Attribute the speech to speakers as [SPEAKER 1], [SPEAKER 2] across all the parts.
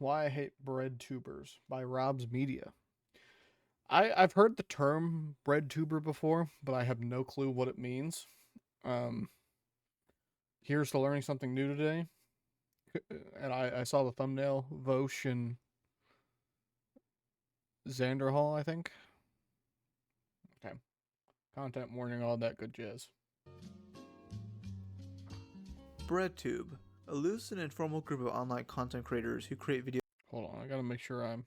[SPEAKER 1] Why I Hate BreadTubers by Rob's Media. I've heard the term BreadTuber before, but I have no clue what it means. Um, Here's to learning something new today. And I saw the thumbnail, Vosh and Xanderhall, I think. Okay. Content warning, all that good jazz.
[SPEAKER 2] BreadTube, a loose and informal group of online content creators who create videos.
[SPEAKER 1] Hold on, I gotta make sure I'm...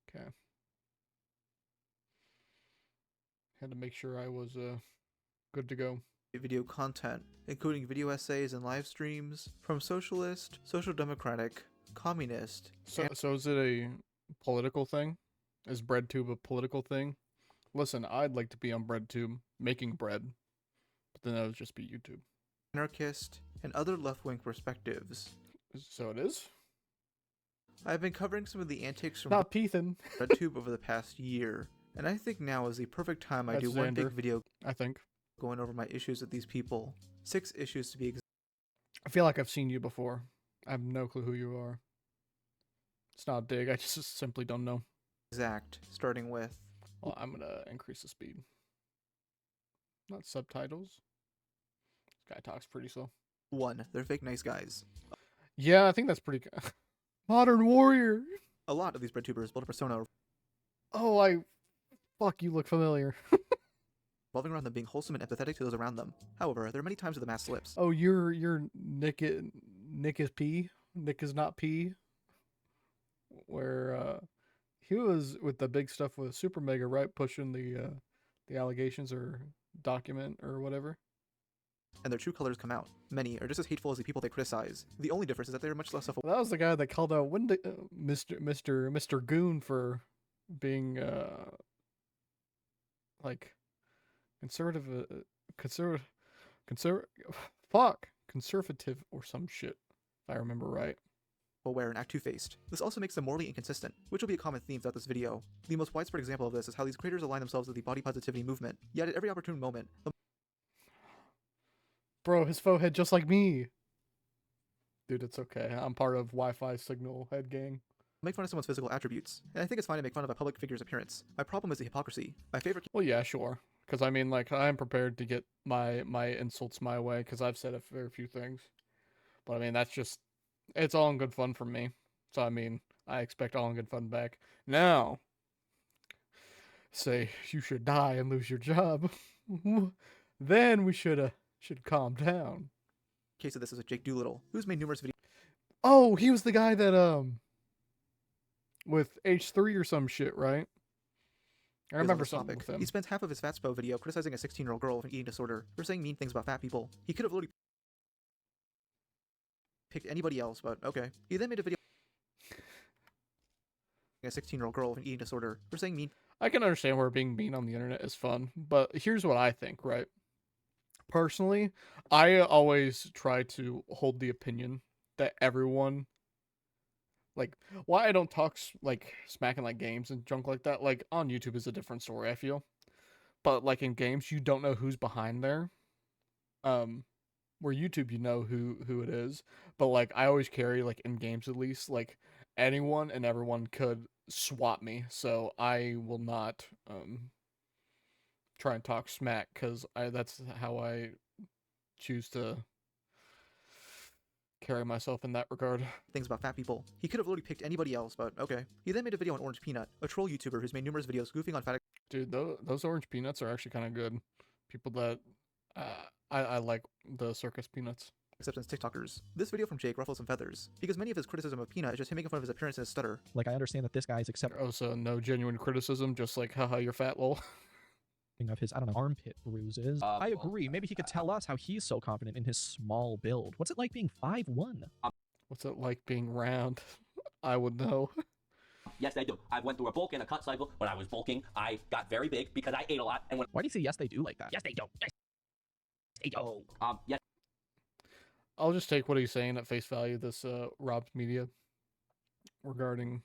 [SPEAKER 1] Okay. Had to make sure I was good to go.
[SPEAKER 2] Video content, including video essays and live streams from socialist, social democratic, communist.
[SPEAKER 1] So is it a political thing? Is BreadTube a political thing? Listen, I'd like to be on BreadTube making bread, but then that would just be YouTube.
[SPEAKER 2] Anarchist, and other left-wing perspectives.
[SPEAKER 1] So it is?
[SPEAKER 2] I've been covering some of the antics from
[SPEAKER 1] Not Peethan.
[SPEAKER 2] BreadTube over the past year, and I think now is the perfect time I do one big video
[SPEAKER 1] I think.
[SPEAKER 2] going over my issues with these people. 6 issues to be exact.
[SPEAKER 1] I feel like I've seen you before. I have no clue who you are. It's not a dig, I just simply don't know.
[SPEAKER 2] Starting with...
[SPEAKER 1] Well, I'm gonna increase the speed. Not subtitles. This guy talks pretty slow.
[SPEAKER 2] 1. They're fake nice guys.
[SPEAKER 1] Yeah, I think that's pretty good. Modern Warrior!
[SPEAKER 2] A lot of these BreadTubers build a persona
[SPEAKER 1] Oh, fuck, you look familiar.
[SPEAKER 2] revolving around them being wholesome and empathetic to those around them. However, there are many times where the mask slips.
[SPEAKER 1] Oh, you're Nick is P? Nick is not P? Where, he was with the big stuff with Super Mega, right? Pushing the allegations or document or whatever.
[SPEAKER 2] And their true colors come out. Many are just as hateful as the people they criticize. The only difference is that they are much less self-aware.
[SPEAKER 1] Well, that was the guy that called out Mr. Goon for being like conservative or some shit, if I remember right.
[SPEAKER 2] Aware and act two-faced. This also makes them morally inconsistent, which will be a common theme throughout this video. The most widespread example of this is how these creators align themselves with the body positivity movement, yet at every opportune moment,
[SPEAKER 1] Bro, his forehead just like me. Dude, it's okay. I'm part of Wi-Fi signal head gang.
[SPEAKER 2] make fun of someone's physical attributes, and I think it's fine to make fun of a public figure's appearance. My problem is the hypocrisy. My favorite...
[SPEAKER 1] Well, yeah, sure. Because, I mean, like, I'm prepared to get my insults my way, because I've said a fair few things. But, I mean, that's just... It's all in good fun for me. So, I mean, I expect all in good fun back. Now, say you should die and lose your job. Then we should calm down.
[SPEAKER 2] Case of this is with Jake Doolittle, who's made numerous videos...
[SPEAKER 1] Oh, he was the guy that, with H3 or some shit, right? I remember something with him.
[SPEAKER 2] He spends half of his Fatspo video criticizing a 16-year-old girl with an eating disorder for saying mean things about fat people. He could have literally picked anybody else, but okay. He then made a video a 16-year-old girl with an eating disorder for saying mean...
[SPEAKER 1] I can understand where being mean on the internet is fun, but here's what I think, right? Personally, I always try to hold the opinion that everyone... Like, why I don't talk, like, smacking, like, games and junk like that, like, on YouTube is a different story, I feel. But, like, in games, you don't know who's behind there. Where YouTube, you know who it is. But, like, I always carry, like, in games at least, like, anyone and everyone could swap me. So, I will not, try and talk smack, because that's how I choose to... carry myself in that regard.
[SPEAKER 2] Things about fat people. He could have literally picked anybody else, but okay. He then made a video on Orange Peanut, a troll YouTuber who's made numerous videos goofing on fat...
[SPEAKER 1] Dude, those orange peanuts are actually kind of good. People that... I like the circus peanuts.
[SPEAKER 2] Acceptance TikTokers. This video from Jake ruffles some feathers, because many of his criticism of Peanut is just him making fun of his appearance and his stutter.
[SPEAKER 3] Like, I understand that this guy's accepting
[SPEAKER 1] Oh, so no genuine criticism, just like, haha, you're fat, lol.
[SPEAKER 3] of his, I don't know, armpit bruises. I agree. Maybe he could tell us how he's so confident in his small build. What's it like being 5'1"?
[SPEAKER 1] What's it like being round? I would know.
[SPEAKER 4] Yes, they do. I went through a bulk and a cut cycle. When I was bulking, I got very big because I ate a lot. And when...
[SPEAKER 3] Why do you say yes, they do like that? Yes, they do. Yes, they do.
[SPEAKER 4] Yes.
[SPEAKER 1] I'll just take what he's saying at face value, this Rob's Media, regarding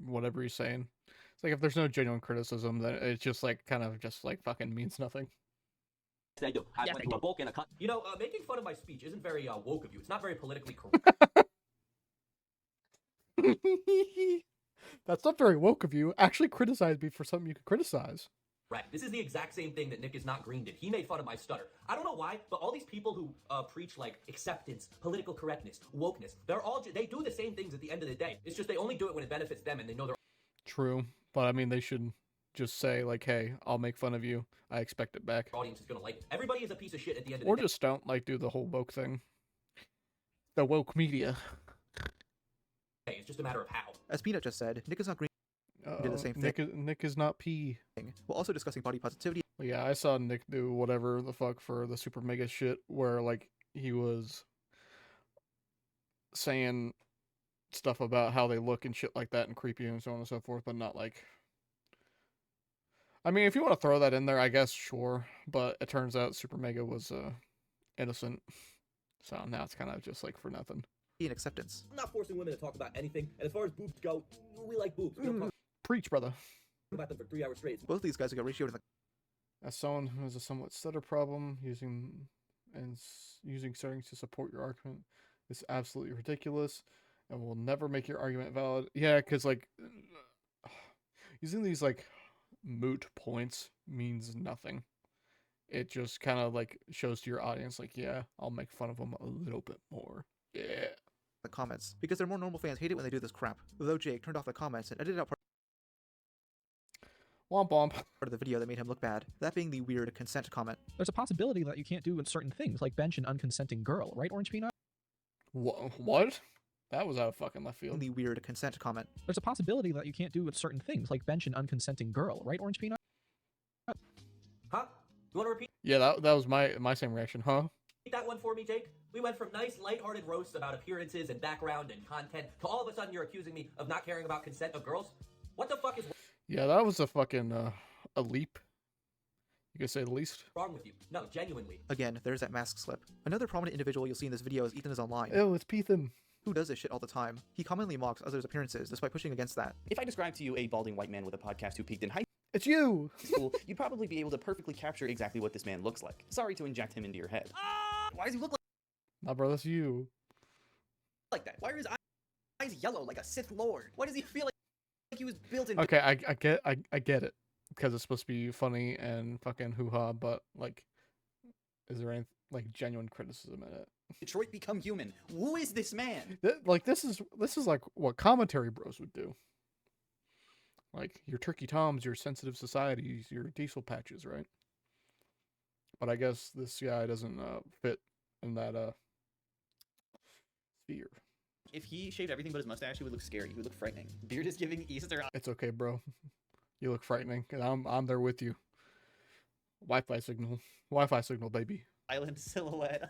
[SPEAKER 1] whatever he's saying. It's like, if there's no genuine criticism, then it's just like, kind of just like fucking means nothing.
[SPEAKER 4] They do. I went through a bulk and a cut.
[SPEAKER 5] You know, making fun of my speech isn't very woke of you. It's not very politically correct.
[SPEAKER 1] That's not very woke of you. Actually criticize me for something you could criticize.
[SPEAKER 4] Right. This is the exact same thing that Nick is not green did. He made fun of my stutter. I don't know why, but all these people who preach like acceptance, political correctness, wokeness, they do the same things at the end of the day. It's just they only do it when it benefits them and they know they're
[SPEAKER 1] True, but I mean, they should just say like, "Hey, I'll make fun of you. I expect it back."
[SPEAKER 4] audience is gonna like it. Everybody is a piece of shit at the end of the
[SPEAKER 1] Or
[SPEAKER 4] day.
[SPEAKER 1] just don't like do the whole woke thing. The woke media.
[SPEAKER 4] It's just a matter of how.
[SPEAKER 2] As Peanut just said, Nick is not green did the same
[SPEAKER 1] Nick is not P.
[SPEAKER 2] while also discussing body positivity
[SPEAKER 1] Yeah, I saw Nick do whatever the fuck for the super mega shit where like he was saying stuff about how they look and shit like that and creepy and so on and so forth, but not like I mean, if you want to throw that in there, I guess sure, but it turns out super mega was innocent. So now it's kind of just like for nothing.
[SPEAKER 2] and acceptance.
[SPEAKER 4] I'm not forcing women to talk about anything, and as far as boobs go, we like boobs. We don't talk
[SPEAKER 1] Preach, brother.
[SPEAKER 4] about them for 3 hours straight.
[SPEAKER 2] Both of these guys got ratioed in the
[SPEAKER 1] As someone who has a somewhat stutter problem, using settings to support your argument is absolutely ridiculous and will never make your argument valid. Yeah, because like using these like moot points means nothing. It just kind of like shows to your audience like, yeah, I'll make fun of them a little bit more. Yeah.
[SPEAKER 2] the comments because their more normal fans hate it when they do this crap. Though Jake turned off the comments and edited out
[SPEAKER 1] Womp womp.
[SPEAKER 2] part of the video that made him look bad, that being the weird consent comment.
[SPEAKER 3] There's a possibility that you can't do certain things, like bench an unconsenting girl, right, Orange Peanut?
[SPEAKER 1] What? That was out of fucking left field.
[SPEAKER 2] The weird consent comment.
[SPEAKER 3] There's a possibility that you can't do certain things, like bench an unconsenting girl, right, Orange Peanut?
[SPEAKER 4] Huh? You want to repeat
[SPEAKER 1] Yeah, that was my same reaction, huh?
[SPEAKER 4] that one for me, Jake? We went from nice, lighthearted roasts about appearances and background and content to all of a sudden you're accusing me of not caring about consent of girls? What the fuck is
[SPEAKER 1] Yeah, that was a fucking a leap. You could say the least.
[SPEAKER 4] wrong with you? No, genuinely.
[SPEAKER 2] Again, there's that mask slip. Another prominent individual you'll see in this video is Ethan is online,
[SPEAKER 1] Oh, it's Pethan.
[SPEAKER 2] who does this shit all the time. He commonly mocks others' appearances despite pushing against that.
[SPEAKER 5] If I described to you a balding white man with a podcast who peaked in high
[SPEAKER 1] It's you.
[SPEAKER 5] school, you'd probably be able to perfectly capture exactly what this man looks like. Sorry to inject him into your head. Why does he look
[SPEAKER 1] Nah, bro, that's you.
[SPEAKER 5] like that? Why are his eyes yellow like a Sith Lord? Why does he feel like he was built in?
[SPEAKER 1] Okay, I get it because it's supposed to be funny and fucking hoo ha, but like, is there any like genuine criticism in it?
[SPEAKER 5] Detroit Become Human. Who is this man?
[SPEAKER 1] Like this is like what commentary bros would do. Like your Turkey Toms, your Sensitive Societies, your Diesel Patches, right? But I guess this guy doesn't fit in that sphere.
[SPEAKER 5] If he shaved everything but his mustache, he would look scary. He would look frightening. Beard is giving Easter
[SPEAKER 1] It's okay, bro. You look frightening, and I'm there with you. Wi-Fi signal, baby.
[SPEAKER 5] Island silhouette.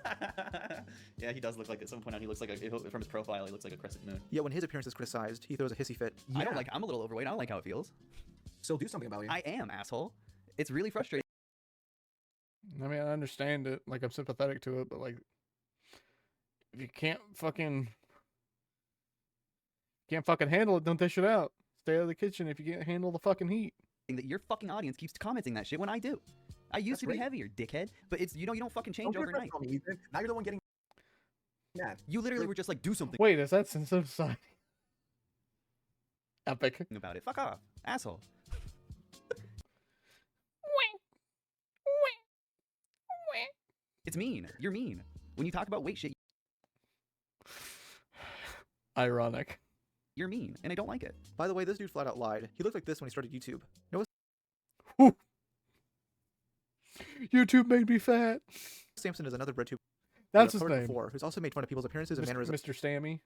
[SPEAKER 5] Yeah, he does look like, at some point out, he looks like from his profile, he looks like a crescent moon.
[SPEAKER 2] Yet when his appearance is criticized, he throws a hissy fit.
[SPEAKER 5] I don't like, I'm a little overweight. I don't like how it feels.
[SPEAKER 6] So do something about it.
[SPEAKER 5] I am, asshole. It's really frustrating.
[SPEAKER 1] I mean, I understand it. Like, I'm sympathetic to it, but like, if you can't fucking handle it, don't dish it out. Stay out of the kitchen if you can't handle the fucking heat.
[SPEAKER 5] That your fucking audience keeps commenting that shit when I do. I used
[SPEAKER 6] That's
[SPEAKER 5] to be
[SPEAKER 6] great.
[SPEAKER 5] heavier, dickhead, but it's, you don't fucking change
[SPEAKER 6] Don't get
[SPEAKER 5] overnight.
[SPEAKER 6] on me, Ethan. Now you're the one getting mad.
[SPEAKER 5] You literally were just like, do something
[SPEAKER 1] Wait, is that Sensitive Society? Epic.
[SPEAKER 5] about it. Fuck off, asshole. It's mean. You're mean. When you talk about weight shit,
[SPEAKER 1] Ironic.
[SPEAKER 5] you're mean, and I don't like it.
[SPEAKER 2] By the way, this dude flat out lied. He looked like this when he started YouTube.
[SPEAKER 1] Whew. YouTube made me fat.
[SPEAKER 2] Sampson is another BreadTube
[SPEAKER 1] That's his
[SPEAKER 2] I've covered
[SPEAKER 1] name.
[SPEAKER 2] before, who's also made fun of people's appearances and mannerisms.
[SPEAKER 1] Mr. Sammy.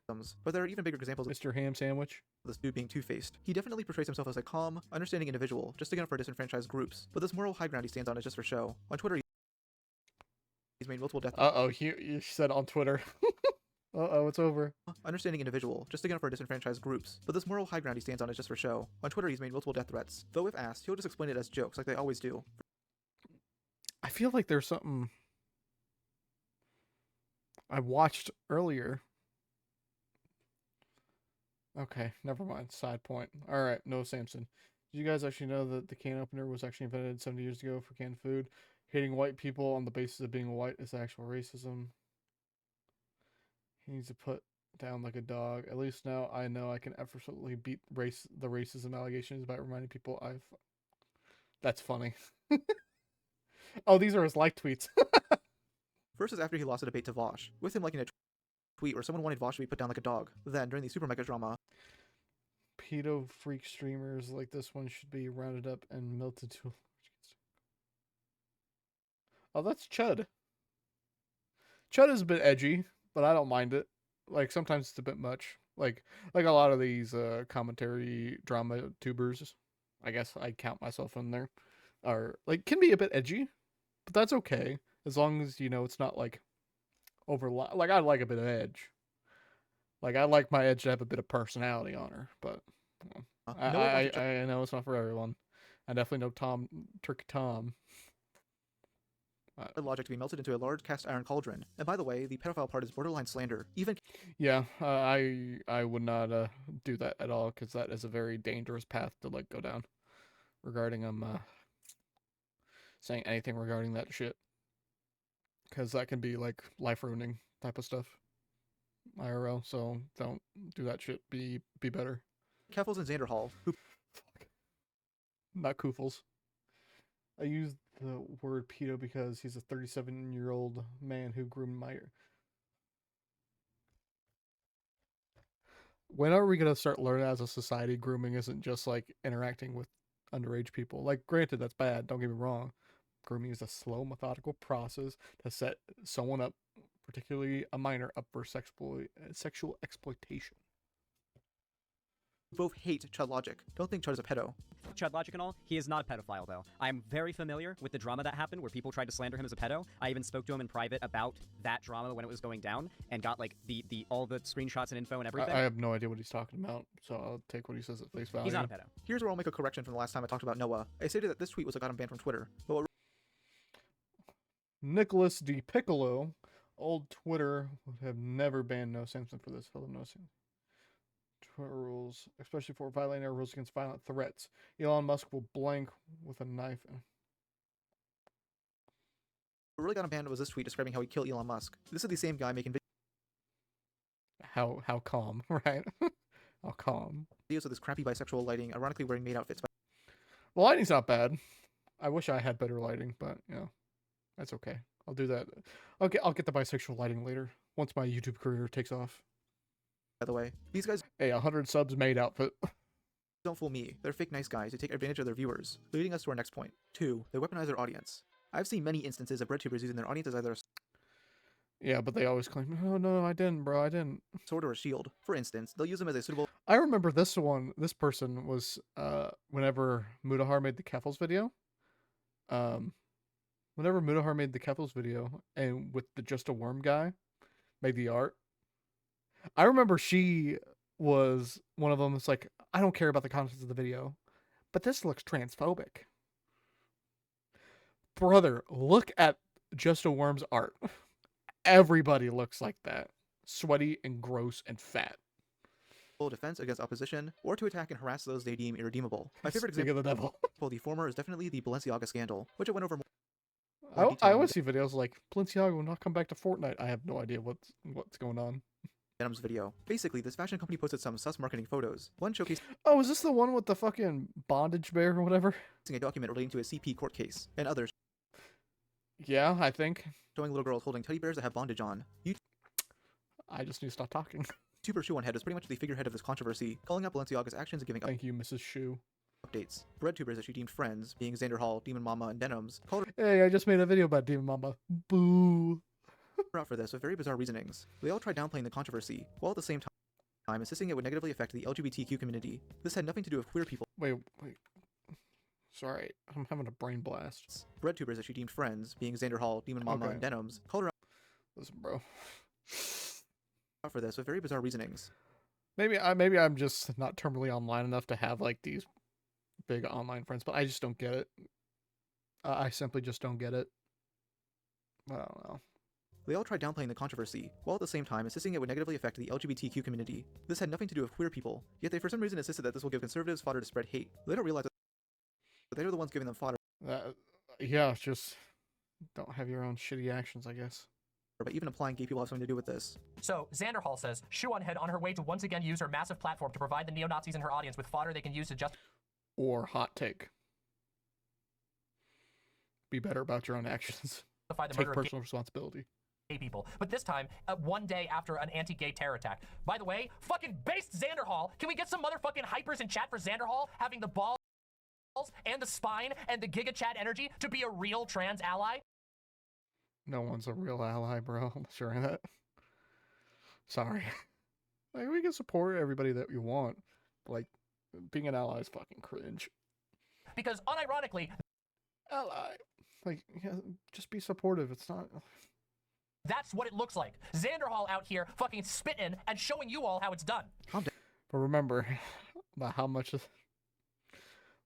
[SPEAKER 2] But there are even bigger examples of
[SPEAKER 1] Mr. Ham Sandwich.
[SPEAKER 2] this dude being two-faced. He definitely portrays himself as a calm, understanding individual, just sticking up for disenfranchised groups. But this moral high ground he stands on is just for show. On Twitter, he's made multiple death
[SPEAKER 1] You said on Twitter. It's over.
[SPEAKER 2] understanding individual, just sticking up for disenfranchised groups. But this moral high ground he stands on is just for show. On Twitter, he's made multiple death threats. Though if asked, he'll just explain it as jokes, like they always do.
[SPEAKER 1] I feel like there's something I watched earlier. Okay, never mind. Side point. All right, Noah Samson. Did you guys actually know that the can opener was actually invented 70 years ago for canned food? Hating white people on the basis of being white is actual racism. He needs to put down like a dog. At least now I know I can effortlessly beat the racism allegations by reminding people I've. That's funny. Oh, these are his like tweets.
[SPEAKER 2] First is after he lost a debate to Vosh, with him liking a tweet where someone wanted Vosh to be put down like a dog. Then, during the super mega drama,
[SPEAKER 1] Pedo freak streamers like this one should be rounded up and melted to. Oh, that's Chud. Chud is a bit edgy, but I don't mind it. Like sometimes it's a bit much. Like a lot of these commentary drama tubers, I guess I count myself in there, are like can be a bit edgy, but that's okay as long as you know it's not like over. Like I like a bit of edge. Like I like my edge to have a bit of personality on her, but you know,
[SPEAKER 2] Noah wants to
[SPEAKER 1] I know it's not for everyone. I definitely know Turkey Tom.
[SPEAKER 2] logic to be melted into a large cast iron cauldron. And by the way, the pedophile part is borderline slander. Even
[SPEAKER 1] Yeah, I would not do that at all because that is a very dangerous path to like go down regarding saying anything regarding that shit because that can be like life ruining type of stuff IRL. So don't do that shit. Be better.
[SPEAKER 2] Keffels and Xanderhall, who
[SPEAKER 1] Not Koofles. I use the word pedo because he's a 37-year-old man who groomed my. When are we gonna start learning as a society grooming isn't just like interacting with underage people? Like, granted, that's bad. Don't get me wrong. Grooming is a slow, methodical process to set someone up, particularly a minor, up for sexual exploitation.
[SPEAKER 2] both hate Chud Logic. Don't think Chud is a pedo.
[SPEAKER 7] Chud Logic and all, he is not a pedophile though. I'm very familiar with the drama that happened where people tried to slander him as a pedo. I even spoke to him in private about that drama when it was going down and got like the all the screenshots and info and everything.
[SPEAKER 1] I have no idea what he's talking about, so I'll take what he says at face value.
[SPEAKER 7] He's not a pedo.
[SPEAKER 2] Here's where I'll make a correction from the last time I talked about Noah. I stated that this tweet was what got him banned from Twitter. But what
[SPEAKER 1] Nicholas D. Piccolo, old Twitter would have never banned No Samson for this. Hello, No Samson. Twitter rules, especially for violating our rules against violent threats. Elon Musk will blank with a knife.
[SPEAKER 2] really got him banned was this tweet describing how he killed Elon Musk. This is the same guy making
[SPEAKER 1] How calm, right? How calm.
[SPEAKER 2] videos with his crappy bisexual lighting, ironically wearing maid outfits.
[SPEAKER 1] The lighting's not bad. I wish I had better lighting, but you know, that's okay. I'll do that. Okay, I'll get the bisexual lighting later once my YouTube career takes off.
[SPEAKER 2] By the way, these guys
[SPEAKER 1] Hey, 100 subs made outfit.
[SPEAKER 2] don't fool me. They're fake nice guys who take advantage of their viewers, leading us to our next point. 2. They weaponize their audience. I've seen many instances of BreadTubers using their audience as either a
[SPEAKER 1] Yeah, but they always claim, "Oh no, I didn't, bro. I didn't."
[SPEAKER 2] sword or a shield. For instance, they'll use them as a suitable
[SPEAKER 1] I remember this one. This person was whenever Mudahar made the Keffels video. Whenever Mudahar made the Keffels video and with the Just a Worm guy made the art. I remember she was one of them. It's like, I don't care about the contents of the video, but this looks transphobic. Brother, look at Just a Worm's art. Everybody looks like that. Sweaty and gross and fat.
[SPEAKER 2] defense against opposition, or to attack and harass those they deem irredeemable. My favorite
[SPEAKER 1] Speak
[SPEAKER 2] example
[SPEAKER 1] of the devil.
[SPEAKER 2] of the former is definitely the Balenciaga scandal, which I went over more
[SPEAKER 1] I
[SPEAKER 2] detail
[SPEAKER 1] always see videos like Balenciaga will not come back to Fortnite. I have no idea what's going on.
[SPEAKER 2] Venom's video. Basically, this fashion company posted some sus marketing photos. One showcasing
[SPEAKER 1] Oh, is this the one with the fucking bondage bear or whatever?
[SPEAKER 2] a document relating to a CP court case, and others
[SPEAKER 1] Yeah, I think.
[SPEAKER 2] showing little girls holding teddy bears that have bondage on.
[SPEAKER 1] I just need to stop talking.
[SPEAKER 2] YouTuber Shoe One Head is pretty much the figurehead of this controversy, calling out Balenciaga's actions and giving
[SPEAKER 1] Thank you, Mrs. Shu.
[SPEAKER 2] updates. BreadTubers that she deemed friends, being Xander Hall, Demon Mama, and Denims, called
[SPEAKER 1] Hey, I just made a video about Demon Mama. Boo.
[SPEAKER 2] her out for this with very bizarre reasonings. They all tried downplaying the controversy, while at the same time insisting it would negatively affect the LGBTQ community. This had nothing to do with queer people.
[SPEAKER 1] Wait. Sorry, I'm having a brain blast.
[SPEAKER 2] BreadTubers that she deemed friends, being Xander Hall, Demon Mama,
[SPEAKER 1] Okay.
[SPEAKER 2] and Denims, called her
[SPEAKER 1] Listen, bro.
[SPEAKER 2] out for this with very bizarre reasonings.
[SPEAKER 1] Maybe I'm just not terminally online enough to have like these big online friends, but I just don't get it. I simply just don't get it. I don't know.
[SPEAKER 2] They all tried downplaying the controversy, while at the same time insisting it would negatively affect the LGBTQ community. This had nothing to do with queer people, yet they for some reason insisted that this will give conservatives fodder to spread hate. They don't realize that they're the ones giving them fodder.
[SPEAKER 1] Yeah, just don't have your own shitty actions, I guess.
[SPEAKER 2] but even implying gay people have something to do with this.
[SPEAKER 8] So, Xander Hall says, Shoe on Head on her way to once again use her massive platform to provide the neo-Nazis in her audience with fodder they can use to justify
[SPEAKER 1] Or hot take. Be better about your own actions.
[SPEAKER 8] the
[SPEAKER 1] Take
[SPEAKER 8] murder of
[SPEAKER 1] personal responsibility.
[SPEAKER 8] gay people. But this time, one day after an anti-gay terror attack. By the way, fucking based Xander Hall. Can we get some motherfucking hypers in chat for Xander Hall having the balls and the spine and the giga chat energy to be a real trans ally?
[SPEAKER 1] No one's a real ally, bro. Unless you're in it. Sorry. Like, we can support everybody that you want. But, like, being an ally is fucking cringe.
[SPEAKER 8] Because unironically,
[SPEAKER 1] Ally. Like, yeah, just be supportive. It's not...
[SPEAKER 8] that's what it looks like. Xander Hall out here fucking spitting and showing you all how it's done.
[SPEAKER 1] But remember, about how much of...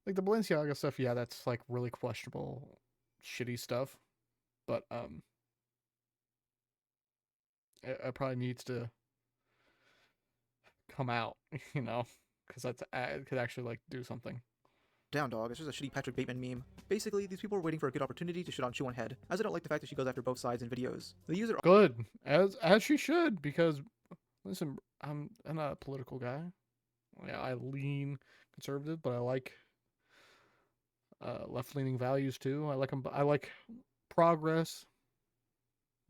[SPEAKER 1] Like, the Balenciaga stuff, yeah, that's, like, really questionable, shitty stuff. But, it probably needs to come out, you know? Because that's it could actually, like, do something.
[SPEAKER 2] Down dog, it's just a shitty Patrick Bateman meme. Basically, these people are waiting for a good opportunity to shit on Shoe on Head, as I don't like the fact that she goes after both sides in videos. The user
[SPEAKER 1] Good, as she should, because, listen, I'm not a political guy. Yeah, I lean conservative, but I like left-leaning values too. I like them. I like progress,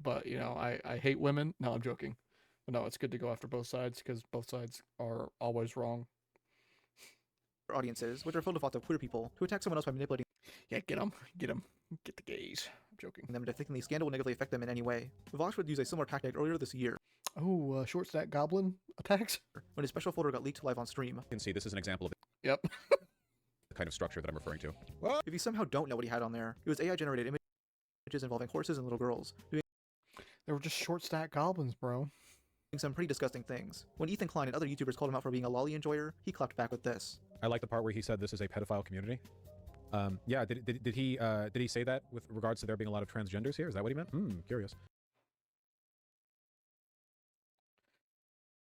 [SPEAKER 1] but you know, I hate women. No, I'm joking. But no, it's good to go after both sides because both sides are always wrong.
[SPEAKER 2] audiences, which are filled with lots of queer people, who attack someone else by manipulating
[SPEAKER 1] Yeah, get the gays. I'm joking.
[SPEAKER 2] them to thinking the scandal will negatively affect them in any way. Vosh would use a similar tactic earlier this year,
[SPEAKER 1] Oh, short stack goblin attacks.
[SPEAKER 2] when his special folder got leaked live on stream.
[SPEAKER 9] You can see this is an example of
[SPEAKER 1] Yep.
[SPEAKER 9] the kind of structure that I'm referring to.
[SPEAKER 2] If you somehow don't know what he had on there, it was AI-generated images involving horses and little girls, doing
[SPEAKER 1] They were just short stack goblins, bro.
[SPEAKER 2] some pretty disgusting things. When Ethan Klein and other YouTubers called him out for being a lolly enjoyer, he clapped back with this.
[SPEAKER 9] I like the part where he said this is a pedophile community. Yeah, did he say that with regards to there being a lot of transgenders here? Is that what he meant? Curious.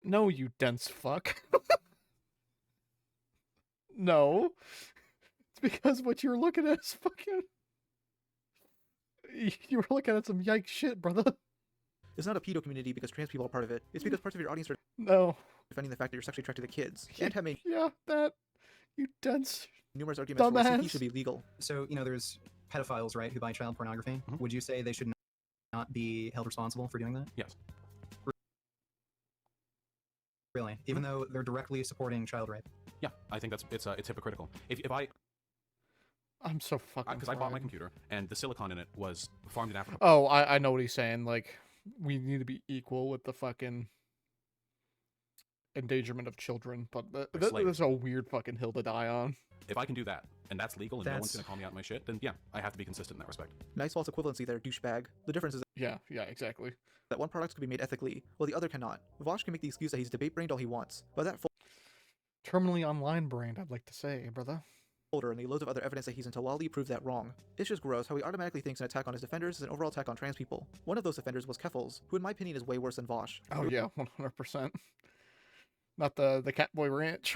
[SPEAKER 1] No, you dense fuck. No. It's because what you were looking at is fucking... You were looking at some yikes shit, brother.
[SPEAKER 2] It's not a pedo community because trans people are part of it. It's because parts of your audience are
[SPEAKER 1] No.
[SPEAKER 2] defending the fact that you're sexually attracted to kids, and have made
[SPEAKER 1] Yeah, that... You dense...
[SPEAKER 2] numerous arguments for why
[SPEAKER 1] Dumbass.
[SPEAKER 2] CP should be legal.
[SPEAKER 10] So, you know, there's pedophiles, right, who buy child pornography. Would you say they should not be held responsible for doing that?
[SPEAKER 9] Yes.
[SPEAKER 10] Really? Even though they're directly supporting child rape?
[SPEAKER 9] Yeah, I think it's hypocritical. If I
[SPEAKER 1] I'm so fucking
[SPEAKER 9] because I bought my
[SPEAKER 1] fried.
[SPEAKER 9] computer and the silicon in it was farmed in Africa.
[SPEAKER 1] Oh, I know what he's saying. Like, we need to be equal with the fucking endangerment of children, but
[SPEAKER 9] slaves.
[SPEAKER 1] that's a weird fucking hill to die on.
[SPEAKER 9] If I can do that and that's legal and no one's
[SPEAKER 10] That's-
[SPEAKER 9] gonna call me out my shit, then yeah, I have to be consistent in that respect.
[SPEAKER 2] Nice false equivalency there, douchebag. The difference is
[SPEAKER 1] Yeah, exactly.
[SPEAKER 2] that one product can be made ethically, while the other cannot. Vosh can make the excuse that he's debate-brained all he wants, but that
[SPEAKER 1] Terminally online brain, I'd like to say, brother.
[SPEAKER 2] folder and the loads of other evidence that he's into lolly prove that wrong. It's just gross how he automatically thinks an attack on his defenders is an overall attack on trans people. One of those defenders was Keffels, who in my opinion is way worse than Vosh.
[SPEAKER 1] Oh yeah, 100%. Not the Catboy Ranch,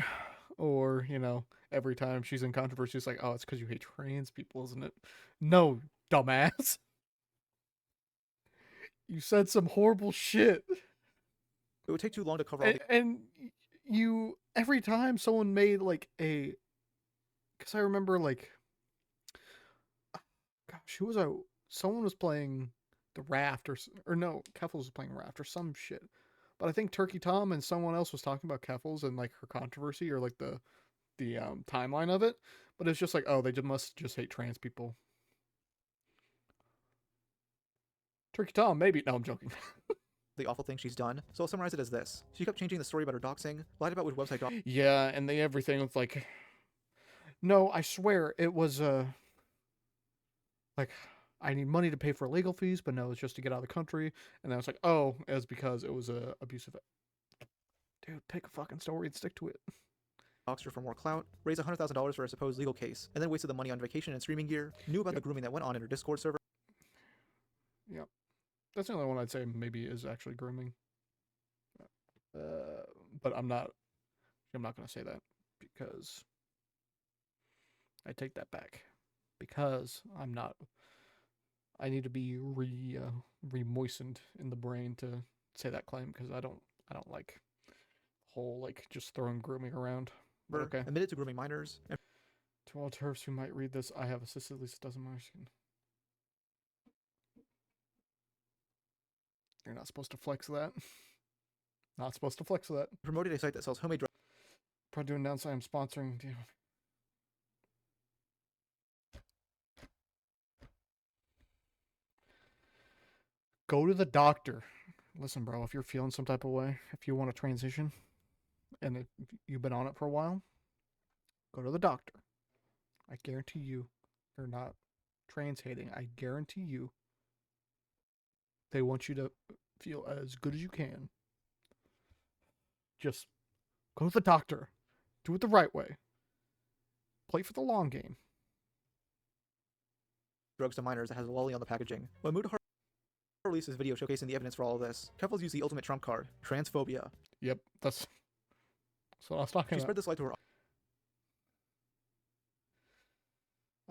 [SPEAKER 1] or you know, every time she's in controversy, it's like, oh, it's because you hate trans people, isn't it? No, dumbass. You said some horrible shit,
[SPEAKER 2] It would take too long to cover all the
[SPEAKER 1] and you every time someone made like a, because I remember like, gosh, who was I? Someone was playing the Raft or no, Keffels was playing Raft or some shit. But I think Turkey Tom and someone else was talking about Keffels and like her controversy or like the timeline of it. But it's just like, oh, they must just hate trans people. Turkey Tom, maybe. No, I'm joking.
[SPEAKER 2] awful things she's done, so I'll summarize it as this. She kept changing the story about her doxing, lied about which website
[SPEAKER 1] Yeah, and everything was like, no, I swear it was like, I need money to pay for legal fees, but no, it's just to get out of the country. And then I was like, oh, it was because it was abusive. Dude, pick a fucking story and stick to it.
[SPEAKER 2] doxed her for more clout, raised $100,000 for a supposed legal case, and then wasted the money on vacation and streaming gear, knew about the grooming that went on in her Discord server.
[SPEAKER 1] Yep. That's the only one I'd say maybe is actually grooming. But I'm not going to say that because I take that back. Because I'm not I need to be re-moistened in the brain to say that claim because I don't like whole like just throwing grooming around. But okay.
[SPEAKER 2] Admitted to grooming minors. And
[SPEAKER 1] to all turfs who might read this, I have assisted at least a dozen minors. You're not supposed to flex that. Not supposed to flex that.
[SPEAKER 2] promoted a site that sells homemade drugs.
[SPEAKER 1] Proud to announce I am sponsoring. Go to the doctor. Listen, bro, if you're feeling some type of way, if you want to transition, and if you've been on it for a while, go to the doctor. I guarantee you, they're not trans hating. I guarantee you, they want you to feel as good as you can. Just go to the doctor. Do it the right way. Play for the long game.
[SPEAKER 2] Drugs to minors that has a lolly on the packaging. When Muda released this video showcasing the evidence for all of this, Keffels used the ultimate trump card, transphobia.
[SPEAKER 1] Yep, that's what I was talking
[SPEAKER 2] She
[SPEAKER 1] about.
[SPEAKER 2] spread this lie to her.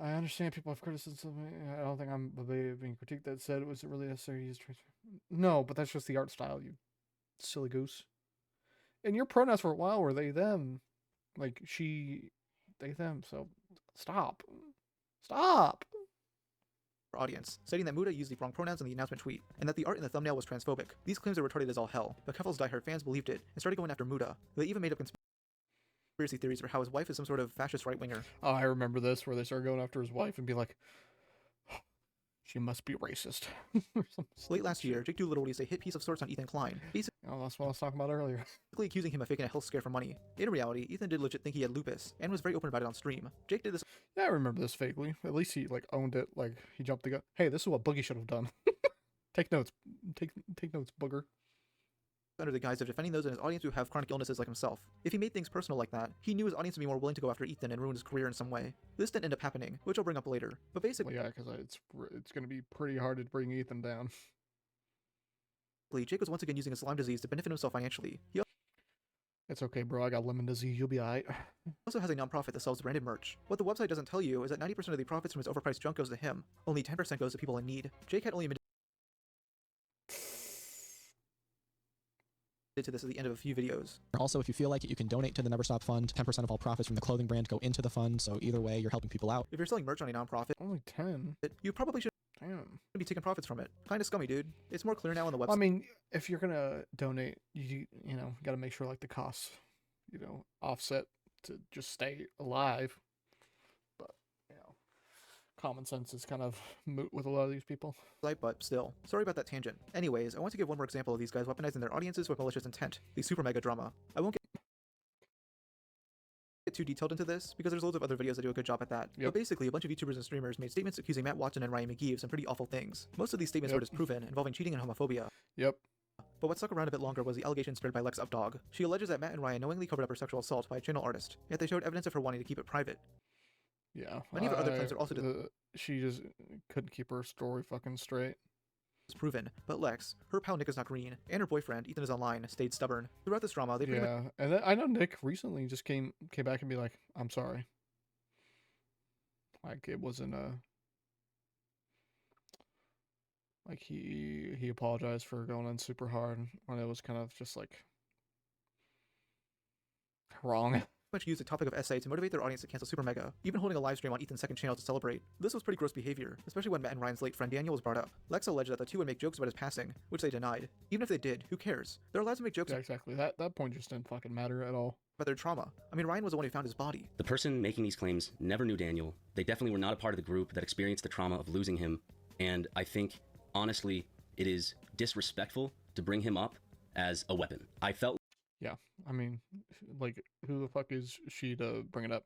[SPEAKER 1] I understand people have criticism. I don't think I'm being critiqued that said it was really necessary to use trans. No, but that's just the art style, you silly goose. And your pronouns for a while were they, them. Like, she, they, them. So, stop. Stop.
[SPEAKER 2] Audience, stating that Muda used the wrong pronouns in the announcement tweet, and that the art in the thumbnail was transphobic. These claims are retarded as all hell, but Keffels' diehard fans believed it, and started going after Muda. They even made up conspiracy theories for how his wife is some sort of fascist right-winger.
[SPEAKER 1] Oh, I remember this, where they started going after his wife and be like, oh, she must be racist.
[SPEAKER 2] Late last year, Jake Doolittle released a hit piece of sorts on Ethan Klein, basically
[SPEAKER 1] that's what I was talking about earlier.
[SPEAKER 2] accusing him of faking a health scare for money. In reality, Ethan did legit think he had lupus, and was very open about it on stream. Jake did this.
[SPEAKER 1] Yeah, I remember this vaguely. At least he like owned it. Like he jumped the gun. Hey, this is what Boogie should have done. Take notes. Take notes, Booger.
[SPEAKER 2] Under the guise of defending those in his audience who have chronic illnesses like himself. If he made things personal like that, he knew his audience would be more willing to go after Ethan and ruin his career in some way. This didn't end up happening, which I'll bring up later. But basically,
[SPEAKER 1] Well, yeah, because it's gonna be pretty hard to bring Ethan down.
[SPEAKER 2] Jake was once again using his Lyme disease to benefit himself financially. He
[SPEAKER 1] It's okay, bro. I got lemon disease. You'll be alright.
[SPEAKER 2] also has a nonprofit that sells branded merch. What the website doesn't tell you is that 90% of the profits from his overpriced junk goes to him. Only 10% goes to people in need. Jake had only admitted to this at the end of a few videos.
[SPEAKER 3] Also, if you feel like it, you can donate to the Never Stop Fund. 10% of all profits from the clothing brand go into the fund, so either way, you're helping people out.
[SPEAKER 2] If you're selling merch on a nonprofit,
[SPEAKER 1] Only 10.
[SPEAKER 2] you probably should
[SPEAKER 1] Damn.
[SPEAKER 2] be taking profits from it. Kinda scummy, dude. It's more clear now on the website.
[SPEAKER 1] I mean, if you're gonna donate, you know, gotta make sure like the costs, offset to just stay alive. But common sense is kind of moot with a lot of these people.
[SPEAKER 2] But still. Sorry about that tangent. Anyways, I want to give one more example of these guys weaponizing their audiences with malicious intent. The super mega drama. I won't get too detailed into this, because there's loads of other videos that do a good job at that.
[SPEAKER 1] Yep.
[SPEAKER 2] But basically, a bunch of YouTubers and streamers made statements accusing Matt Watson and Ryan McGee of some pretty awful things. Most of these statements were disproven, involving cheating and homophobia.
[SPEAKER 1] Yep.
[SPEAKER 2] But what stuck around a bit longer was the allegation spread by Lex Updog. She alleges that Matt and Ryan knowingly covered up her sexual assault by a channel artist, yet they showed evidence of her wanting to keep it private.
[SPEAKER 1] Yeah.
[SPEAKER 2] Many of her other claims are also
[SPEAKER 1] she just couldn't keep her story fucking straight.
[SPEAKER 2] disproven, but Lex, her pal Nick is not green, and her boyfriend, Ethan is online, stayed stubborn. Throughout this drama, they pretty much
[SPEAKER 1] Yeah, and then I know Nick recently just came back and be like, "I'm sorry." Like it wasn't like he apologized for going in super hard when it was kind of just like wrong.
[SPEAKER 2] much used the topic of SA to motivate their audience to cancel Super Mega, even holding a live stream on Ethan's second channel to celebrate. This was pretty gross behavior, especially when Matt and Ryan's late friend Daniel was brought up. Lex alleged that the two would make jokes about his passing, which they denied. Even if they did, who cares? They're allowed to make jokes
[SPEAKER 1] Yeah, exactly. That point just didn't fucking matter at all.
[SPEAKER 2] about their trauma. I mean, Ryan was the one who found his body.
[SPEAKER 11] The person making these claims never knew Daniel. They definitely were not a part of the group that experienced the trauma of losing him. And I think, honestly, it is disrespectful to bring him up as a weapon. I felt
[SPEAKER 1] Yeah, I mean, like, who the fuck is she to bring it up?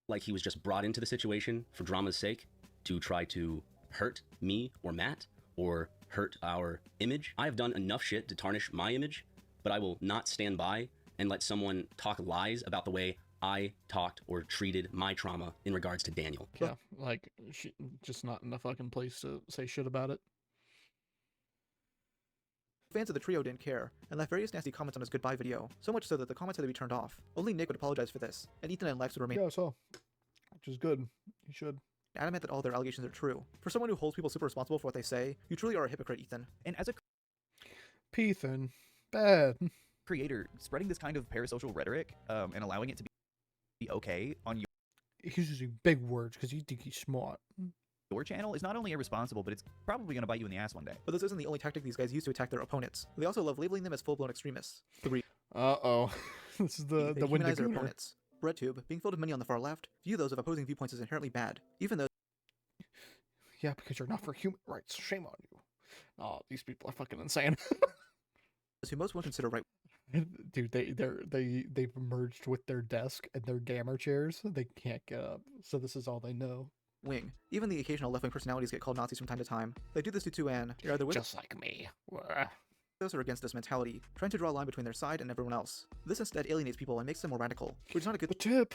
[SPEAKER 11] like he was just brought into the situation for drama's sake to try to hurt me or Matt or hurt our image. I have done enough shit to tarnish my image, but I will not stand by and let someone talk lies about the way I talked or treated my trauma in regards to Daniel.
[SPEAKER 1] Yeah, like, she just not in the fucking place to say shit about it.
[SPEAKER 2] Fans of the trio didn't care, and left various nasty comments on his goodbye video, so much so that the comments had to be turned off. Only Nick would apologize for this, and Ethan and Lex would remain
[SPEAKER 1] Yeah, so, which is good. You should.
[SPEAKER 2] adamant that all their allegations are true. For someone who holds people super responsible for what they say, you truly are a hypocrite, Ethan.
[SPEAKER 12] And as a
[SPEAKER 1] Ethan, bad.
[SPEAKER 12] creator, spreading this kind of parasocial rhetoric and allowing it to be okay on
[SPEAKER 1] He's using big words because you think he's smart.
[SPEAKER 12] your channel is not only irresponsible, but it's probably going to bite you in the ass one day.
[SPEAKER 2] But this isn't the only tactic these guys use to attack their opponents. They also love labeling them as full-blown extremists.
[SPEAKER 1] Uh-oh. This is the
[SPEAKER 2] They humanize their
[SPEAKER 1] Wendigooner.
[SPEAKER 2] opponents. BreadTube, being filled with many on the far left, view those of opposing viewpoints as inherently bad, even those
[SPEAKER 1] Yeah, because you're not for human rights. Shame on you. Oh, these people are fucking insane.
[SPEAKER 2] who most won't consider right
[SPEAKER 1] Dude, they've merged with their desk and their gamer chairs. They can't get up, so this is all they know.
[SPEAKER 2] wing. Even the occasional left-wing personalities get called Nazis from time to time. They do this due to an you're either with
[SPEAKER 1] Just like me.
[SPEAKER 2] those or against this mentality, trying to draw a line between their side and everyone else. This instead alienates people and makes them more radical, which is not a
[SPEAKER 1] The
[SPEAKER 2] good
[SPEAKER 1] tip.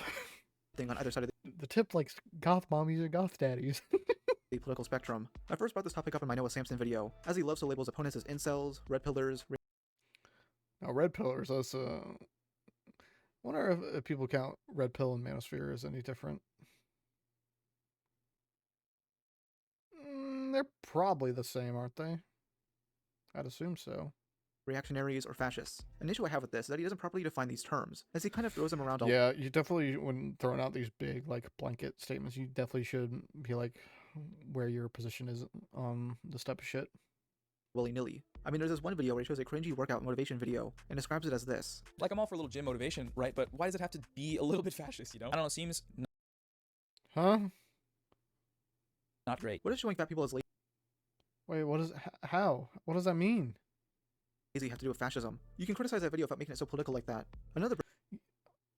[SPEAKER 2] thing on either side of
[SPEAKER 1] The tip likes goth mommies and goth daddies.
[SPEAKER 2] the political spectrum. I first brought this topic up in my Noah Samson video, as he loves to label his opponents as incels, red pillars,
[SPEAKER 1] Now, red pillars, that's wonder if people count red pill and manosphere as any different. They're probably the same, aren't they? I'd assume so.
[SPEAKER 2] reactionaries, or fascists. An issue I have with this is that he doesn't properly define these terms, as he kind of throws them around all
[SPEAKER 1] Yeah, you definitely, when throwing out these big, like, blanket statements, you definitely should be like, where your position is on this type of shit.
[SPEAKER 2] willy-nilly. I mean, there's this one video where he shows a cringy workout motivation video, and describes it as this.
[SPEAKER 13] Like, I'm all for a little gym motivation, right? But why does it have to be a little bit fascist, you know? I don't know, it seems
[SPEAKER 1] Huh?
[SPEAKER 13] not great.
[SPEAKER 2] What if showing fat people as
[SPEAKER 1] Wait, what is, how? What does that mean?
[SPEAKER 2] lazy have to do with fascism? You can criticize that video without making it so political like that. Another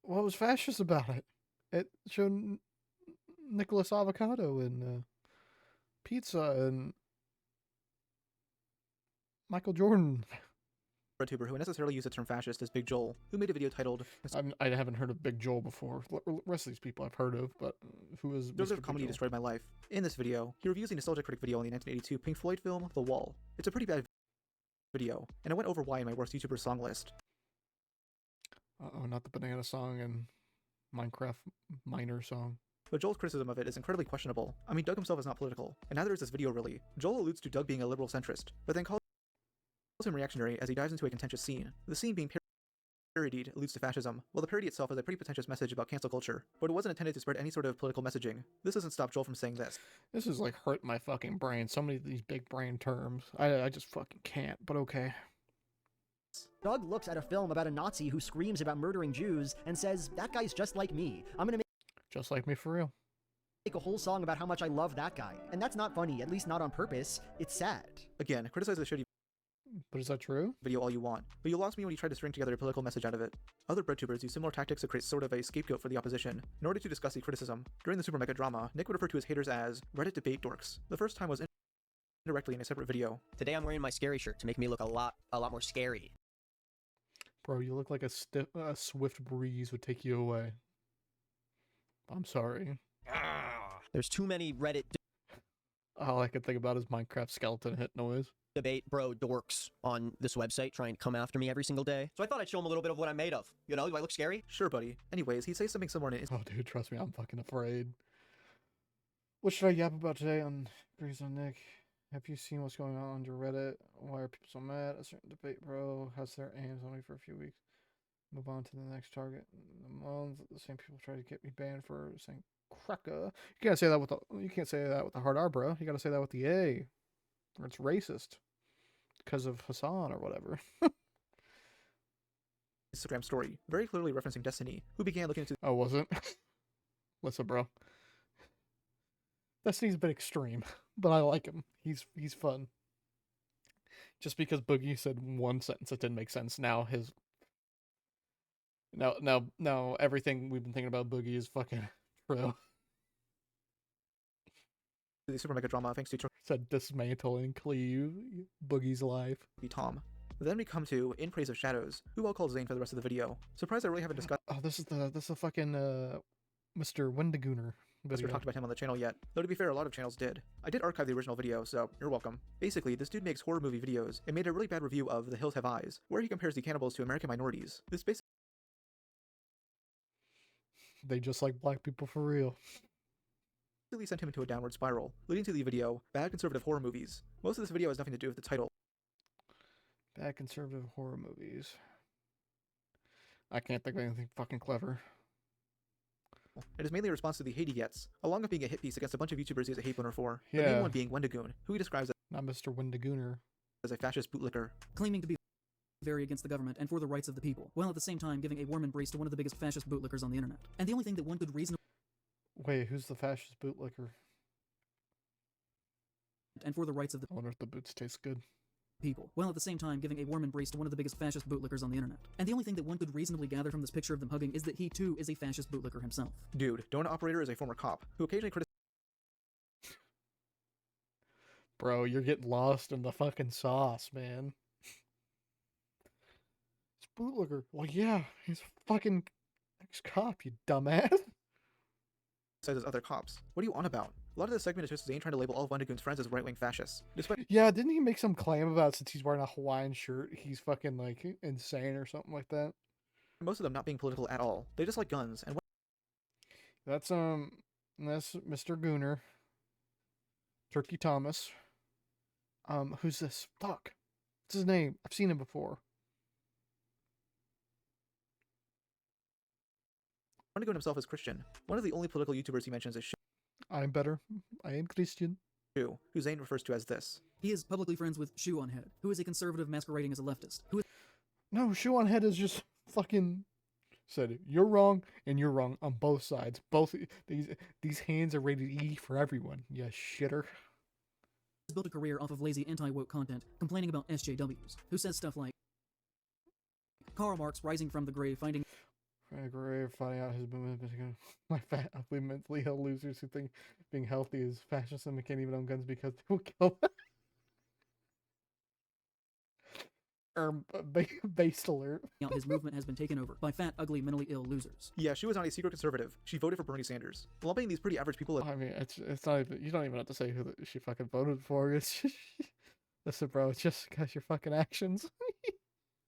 [SPEAKER 1] What was fascist about it? It showed Nicholas Avocado and pizza and Michael Jordan.
[SPEAKER 2] BreadTuber who unnecessarily used the term fascist is Big Joel, who made a video titled
[SPEAKER 1] I haven't heard of Big Joel before. The rest of these people I've heard of, but who is
[SPEAKER 2] Those
[SPEAKER 1] Mr.
[SPEAKER 2] of
[SPEAKER 1] Big
[SPEAKER 2] Comedy
[SPEAKER 1] Joel?
[SPEAKER 2] Destroyed My Life. In this video, he reviews the nostalgia critic video on the 1982 Pink Floyd film, The Wall. It's a pretty bad video, and I went over why in my worst YouTuber song list.
[SPEAKER 1] Uh-oh, not the banana song and Minecraft miner song.
[SPEAKER 2] But Joel's criticism of it is incredibly questionable. I mean, Doug himself is not political, and neither is this video really. Joel alludes to Doug being a liberal centrist, but then calls him reactionary as he dives into a contentious scene. The scene being parodied alludes to fascism, while the parody itself is a pretty pretentious message about cancel culture, but it wasn't intended to spread any sort of political messaging. This doesn't stop Joel from saying this.
[SPEAKER 1] This is like hurt my fucking brain. So many of these big brain terms. I just fucking can't, but okay.
[SPEAKER 14] Doug looks at a film about a Nazi who screams about murdering Jews and says, that guy's just like me. I'm gonna
[SPEAKER 1] Just like me for real.
[SPEAKER 14] make a whole song about how much I love that guy. And that's not funny, at least not on purpose. It's sad.
[SPEAKER 2] Again, criticize the shitty
[SPEAKER 1] But is that true?
[SPEAKER 2] video all you want, but you lost me when you tried to string together a political message out of it. Other BreadTubers use similar tactics to create sort of a scapegoat for the opposition. In order to discuss the criticism, during the super mega drama, Nick would refer to his haters as Reddit debate dorks. The first time was indirectly in a separate video.
[SPEAKER 5] Today I'm wearing my scary shirt to make me look a lot more scary.
[SPEAKER 1] Bro, you look like a swift breeze would take you away. I'm sorry.
[SPEAKER 5] There's too many Reddit
[SPEAKER 1] All I can think about is Minecraft skeleton hit noise.
[SPEAKER 5] debate bro dorks on this website trying to come after me every single day. So I thought I'd show them a little bit of what I'm made of. You know, do I look scary?
[SPEAKER 2] Sure, buddy. Anyways, he says something similar in his
[SPEAKER 1] Oh, dude, trust me, I'm fucking afraid. What should I yap about today on Breeze on Nick? Have you seen what's going on your Reddit? Why are people so mad? A certain debate, bro, has their aims on me for a few weeks. Move on to the next target. In a month, the same people try to get me banned for saying cracker. You can't say that with the hard R, bro. You gotta say that with the A, or it's racist because of Hassan or whatever.
[SPEAKER 2] Instagram story, very clearly referencing Destiny, who began looking into
[SPEAKER 1] Oh, was it? Listen, bro. Destiny's a bit extreme, but I like him. He's fun. Just because Boogie said one sentence that didn't make sense, now everything we've been thinking about Boogie is fucking true.
[SPEAKER 2] the super mega drama thanks to
[SPEAKER 1] Said dismantle and cleave Boogie's life.
[SPEAKER 2] Tom. Then we come to In Praise of Shadows, who I'll call Zane for the rest of the video. Surprised I really haven't discussed
[SPEAKER 1] Oh, this is the fucking Mr. Wendigooner
[SPEAKER 2] this or
[SPEAKER 1] video.
[SPEAKER 2] talked about him on the channel yet, though to be fair, a lot of channels did. I did archive the original video, so you're welcome. Basically, this dude makes horror movie videos, and made a really bad review of The Hills Have Eyes, where he compares the cannibals to American minorities. This basically
[SPEAKER 1] They just like black people for real.
[SPEAKER 2] ultimately sent him into a downward spiral, leading to the video, Bad Conservative Horror Movies. Most of this video has nothing to do with the title.
[SPEAKER 1] Bad conservative horror movies. I can't think of anything fucking clever.
[SPEAKER 2] It is mainly a response to the hate he gets, along with being a hit piece against a bunch of YouTubers he is a hate boner for. The
[SPEAKER 1] Yeah.
[SPEAKER 2] main one being Wendigoon, who he describes
[SPEAKER 1] Not Mr. Windagooner.
[SPEAKER 2] as a fascist bootlicker.
[SPEAKER 15] Claiming to be very against the government and for the rights of the people, while at the same time giving a warm embrace to one of the biggest fascist bootlickers on the internet. And the only thing that one could reasonably
[SPEAKER 1] Wait, who's the fascist bootlicker?
[SPEAKER 15] and for the rights of the
[SPEAKER 1] I wonder if the boots taste good.
[SPEAKER 15] people, while at the same time giving a warm embrace to one of the biggest fascist bootlickers on the internet. And the only thing that one could reasonably gather from this picture of them hugging is that he too is a fascist bootlicker himself.
[SPEAKER 2] Dude, Donut Operator is a former cop, who occasionally criticizes
[SPEAKER 1] Bro, you're getting lost in the fucking sauce, man. It's bootlicker. Well, yeah, he's a fucking ex-cop, you dumbass.
[SPEAKER 2] other cops. What are you on about? A lot of this segment is just Zane trying to label all of Wendigoon's friends as right-wing fascists. Despite
[SPEAKER 1] Yeah, didn't he make some claim about since he's wearing a Hawaiian shirt, he's fucking, like, insane or something like that?
[SPEAKER 2] most of them not being political at all. They just like guns, and
[SPEAKER 1] That's Mr. Gooner. Turkey Thomas. Who's this? Fuck. What's his name? I've seen him before.
[SPEAKER 2] Wendigoon himself is Christian. One of the only political YouTubers he mentions is
[SPEAKER 1] I'm better. I am Christian.
[SPEAKER 2] Shu, who Zane refers to as this.
[SPEAKER 15] He is publicly friends with Shoe on Head, who is a conservative masquerading as a leftist. Who is
[SPEAKER 1] No, Shoe on Head is just fucking said you're wrong and you're wrong on both sides. Both these hands are rated E for everyone. You shitter.
[SPEAKER 15] built a career off of lazy anti-woke content, complaining about SJWs, who says stuff like Karl Marx rising from the grave, finding
[SPEAKER 1] Finding out his movement, my fat, ugly, mentally ill losers who think being healthy is fascism and can't even own guns because they will kill based alert.
[SPEAKER 15] out his movement has been taken over by fat, ugly, mentally ill losers.
[SPEAKER 2] Yeah, she was not a secret conservative. She voted for Bernie Sanders. Lumping these pretty average people.
[SPEAKER 1] I mean, it's not even. You don't even have to say who she fucking voted for. It's just, listen, bro. It's just because your fucking actions.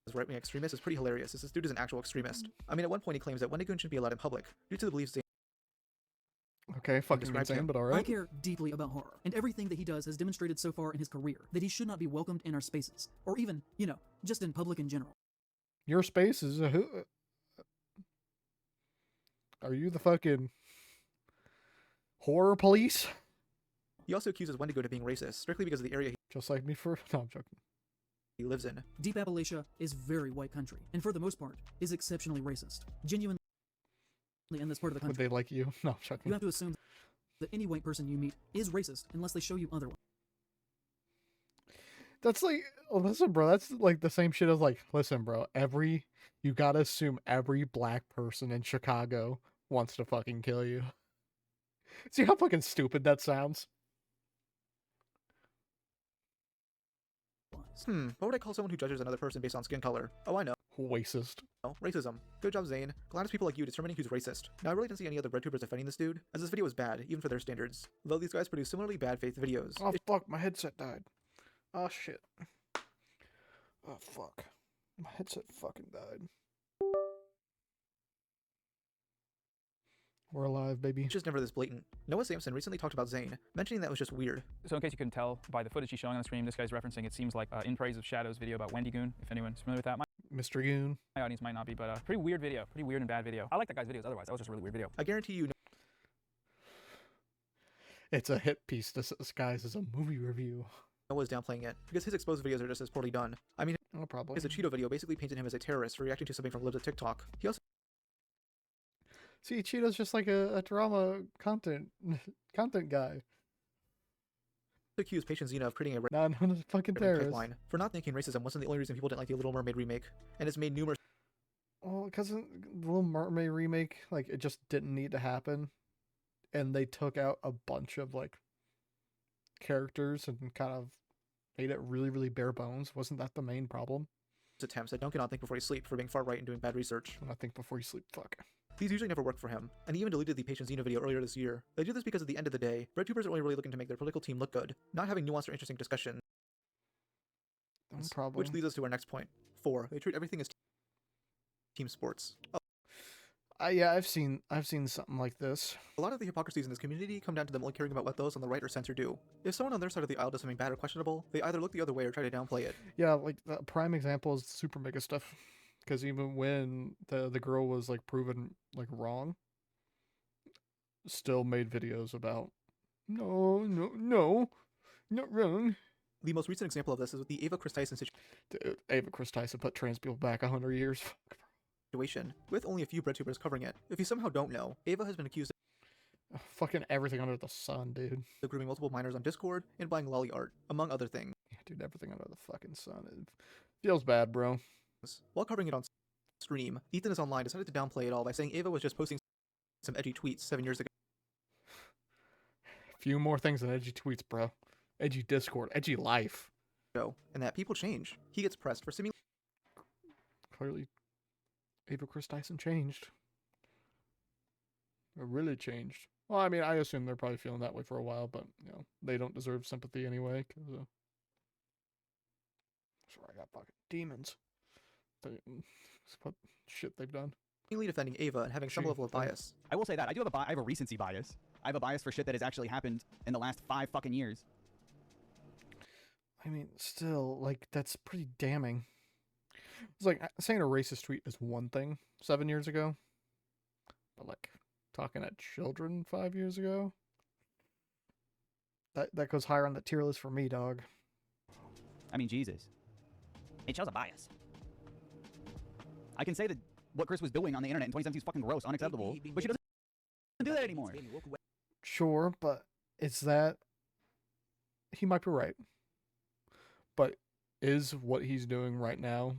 [SPEAKER 2] As right-wing extremist is pretty hilarious, as this dude is an actual extremist. I mean, at one point he claims that Wendigoon shouldn't be allowed in public due to the beliefs Zane
[SPEAKER 1] Okay, fucking
[SPEAKER 2] described
[SPEAKER 1] insane,
[SPEAKER 2] him.
[SPEAKER 1] but
[SPEAKER 15] I
[SPEAKER 1] alright.
[SPEAKER 15] care deeply about horror, and everything that he does has demonstrated so far in his career that he should not be welcomed in our spaces, or even, you know, just in public in general.
[SPEAKER 1] Your space is who? Are you the fucking horror police?
[SPEAKER 2] He also accuses Wendigoon of being racist, strictly because of the area
[SPEAKER 1] Just like me for. No, I'm joking.
[SPEAKER 2] he lives in.
[SPEAKER 15] Deep Appalachia is very white country, and for the most part, is exceptionally racist. Genuinely in this part of the
[SPEAKER 1] Would
[SPEAKER 15] country,
[SPEAKER 1] they like you? No, I'm
[SPEAKER 15] you
[SPEAKER 1] joking.
[SPEAKER 15] have to assume that any white person you meet is racist unless they show you otherwise.
[SPEAKER 1] That's like, oh, listen, bro. That's like the same shit as like, listen, bro. You gotta assume every black person in Chicago wants to fucking kill you. See how fucking stupid that sounds?
[SPEAKER 2] What would I call someone who judges another person based on skin color? Oh, I know.
[SPEAKER 1] Racist.
[SPEAKER 2] No, racism. Good job, Zane. Glad it's people like you determining who's racist. Now, I really didn't see any other BreadTubers defending this dude, as this video was bad, even for their standards. Though these guys produce similarly bad faith videos.
[SPEAKER 1] Oh fuck, my headset died. Oh shit. Oh fuck. My headset fucking died. We're alive, baby.
[SPEAKER 2] It's just never this blatant. Noah Sampson recently talked about Zane, mentioning that was just weird.
[SPEAKER 16] So in case you couldn't tell by the footage he's showing on the screen, this guy's referencing, it seems like In Praise of Shadows video about Wendigoon, if anyone's familiar with that.
[SPEAKER 1] Mr. Goon.
[SPEAKER 16] My audience might not be, but pretty weird video. Pretty weird and bad video. I like that guy's videos otherwise. That was just a really weird video.
[SPEAKER 2] I guarantee you
[SPEAKER 1] It's a hit piece disguised as a movie review.
[SPEAKER 2] Noah's downplaying it, because his exposed videos are just as poorly done. I mean,
[SPEAKER 1] No problem.
[SPEAKER 2] his Cheeto video basically painted him as a terrorist for reacting to something from Libs of TikTok. He also
[SPEAKER 1] See, Cheeto's just like a drama content guy.
[SPEAKER 2] accused Patient Xena of creating a
[SPEAKER 1] Not known as a fucking terrorist.
[SPEAKER 2] pipeline for not thinking racism wasn't the only reason people didn't like the Little Mermaid remake, and it's made numerous
[SPEAKER 1] Well, because the Little Mermaid remake, like, it just didn't need to happen. And they took out a bunch of, like, characters and kind of made it really, really bare bones. Wasn't that the main problem?
[SPEAKER 2] attempts at Don't Get On Think Before You Sleep for being far right and doing bad research.
[SPEAKER 1] When I think before you sleep, fuck.
[SPEAKER 2] These usually never work for him, and he even deleted the Patient Xena video earlier this year. They do this because at the end of the day, BreadTubers are only really looking to make their political team look good, not having nuanced or interesting discussion.
[SPEAKER 1] No problem.
[SPEAKER 2] Which leads us to our next point. 4. They treat everything as team sports. Oh.
[SPEAKER 1] Yeah, I've seen something like this.
[SPEAKER 2] A lot of the hypocrisies in this community come down to them only caring about what those on the right or censor do. If someone on their side of the aisle does something bad or questionable, they either look the other way or try to downplay it.
[SPEAKER 1] Yeah, like the prime example is super mega stuff. Because even when the girl was like proven like wrong, still made videos about no, not wrong.
[SPEAKER 2] The most recent example of this is with the Ava Chris Tyson
[SPEAKER 1] Dude, Ava Chris Tyson put trans people back 100 years.
[SPEAKER 2] situation, with only a few BreadTubers covering it. If you somehow don't know, Ava has been accused
[SPEAKER 1] Fucking everything under the sun, dude.
[SPEAKER 2] of grooming multiple minors on Discord and buying lolly art, among other things.
[SPEAKER 1] Yeah, dude, everything under the fucking sun. It feels bad, bro.
[SPEAKER 2] While covering it on stream, Ethan is online decided to downplay it all by saying Ava was just posting some edgy tweets 7 years ago.
[SPEAKER 1] Few more things than edgy tweets, bro. Edgy Discord, edgy life.
[SPEAKER 2] And that people change. He gets pressed for seemingly
[SPEAKER 1] Clearly, Ava Chris Tyson changed. It really changed. Well, I mean, I assume they're probably feeling that way for a while, but, you know, they don't deserve sympathy anyway, because, sorry, I got fucking demons. What shit they've done.
[SPEAKER 2] defending Ava and having some level of bias.
[SPEAKER 12] I will say that. I do have I have a recency bias. I have a bias for shit that has actually happened in the last 5 fucking years.
[SPEAKER 1] I mean, still, like, that's pretty damning. It's like, saying a racist tweet is one thing 7 years ago, but, like, talking at children 5 years ago? That goes higher on the tier list for me, dog.
[SPEAKER 12] I mean, Jesus. It shows a bias. I can say that what Chris was doing on the internet in 2017 is fucking gross, unacceptable, but she doesn't do that anymore.
[SPEAKER 1] Sure, but it's that... He might be right. But is what he's doing right now,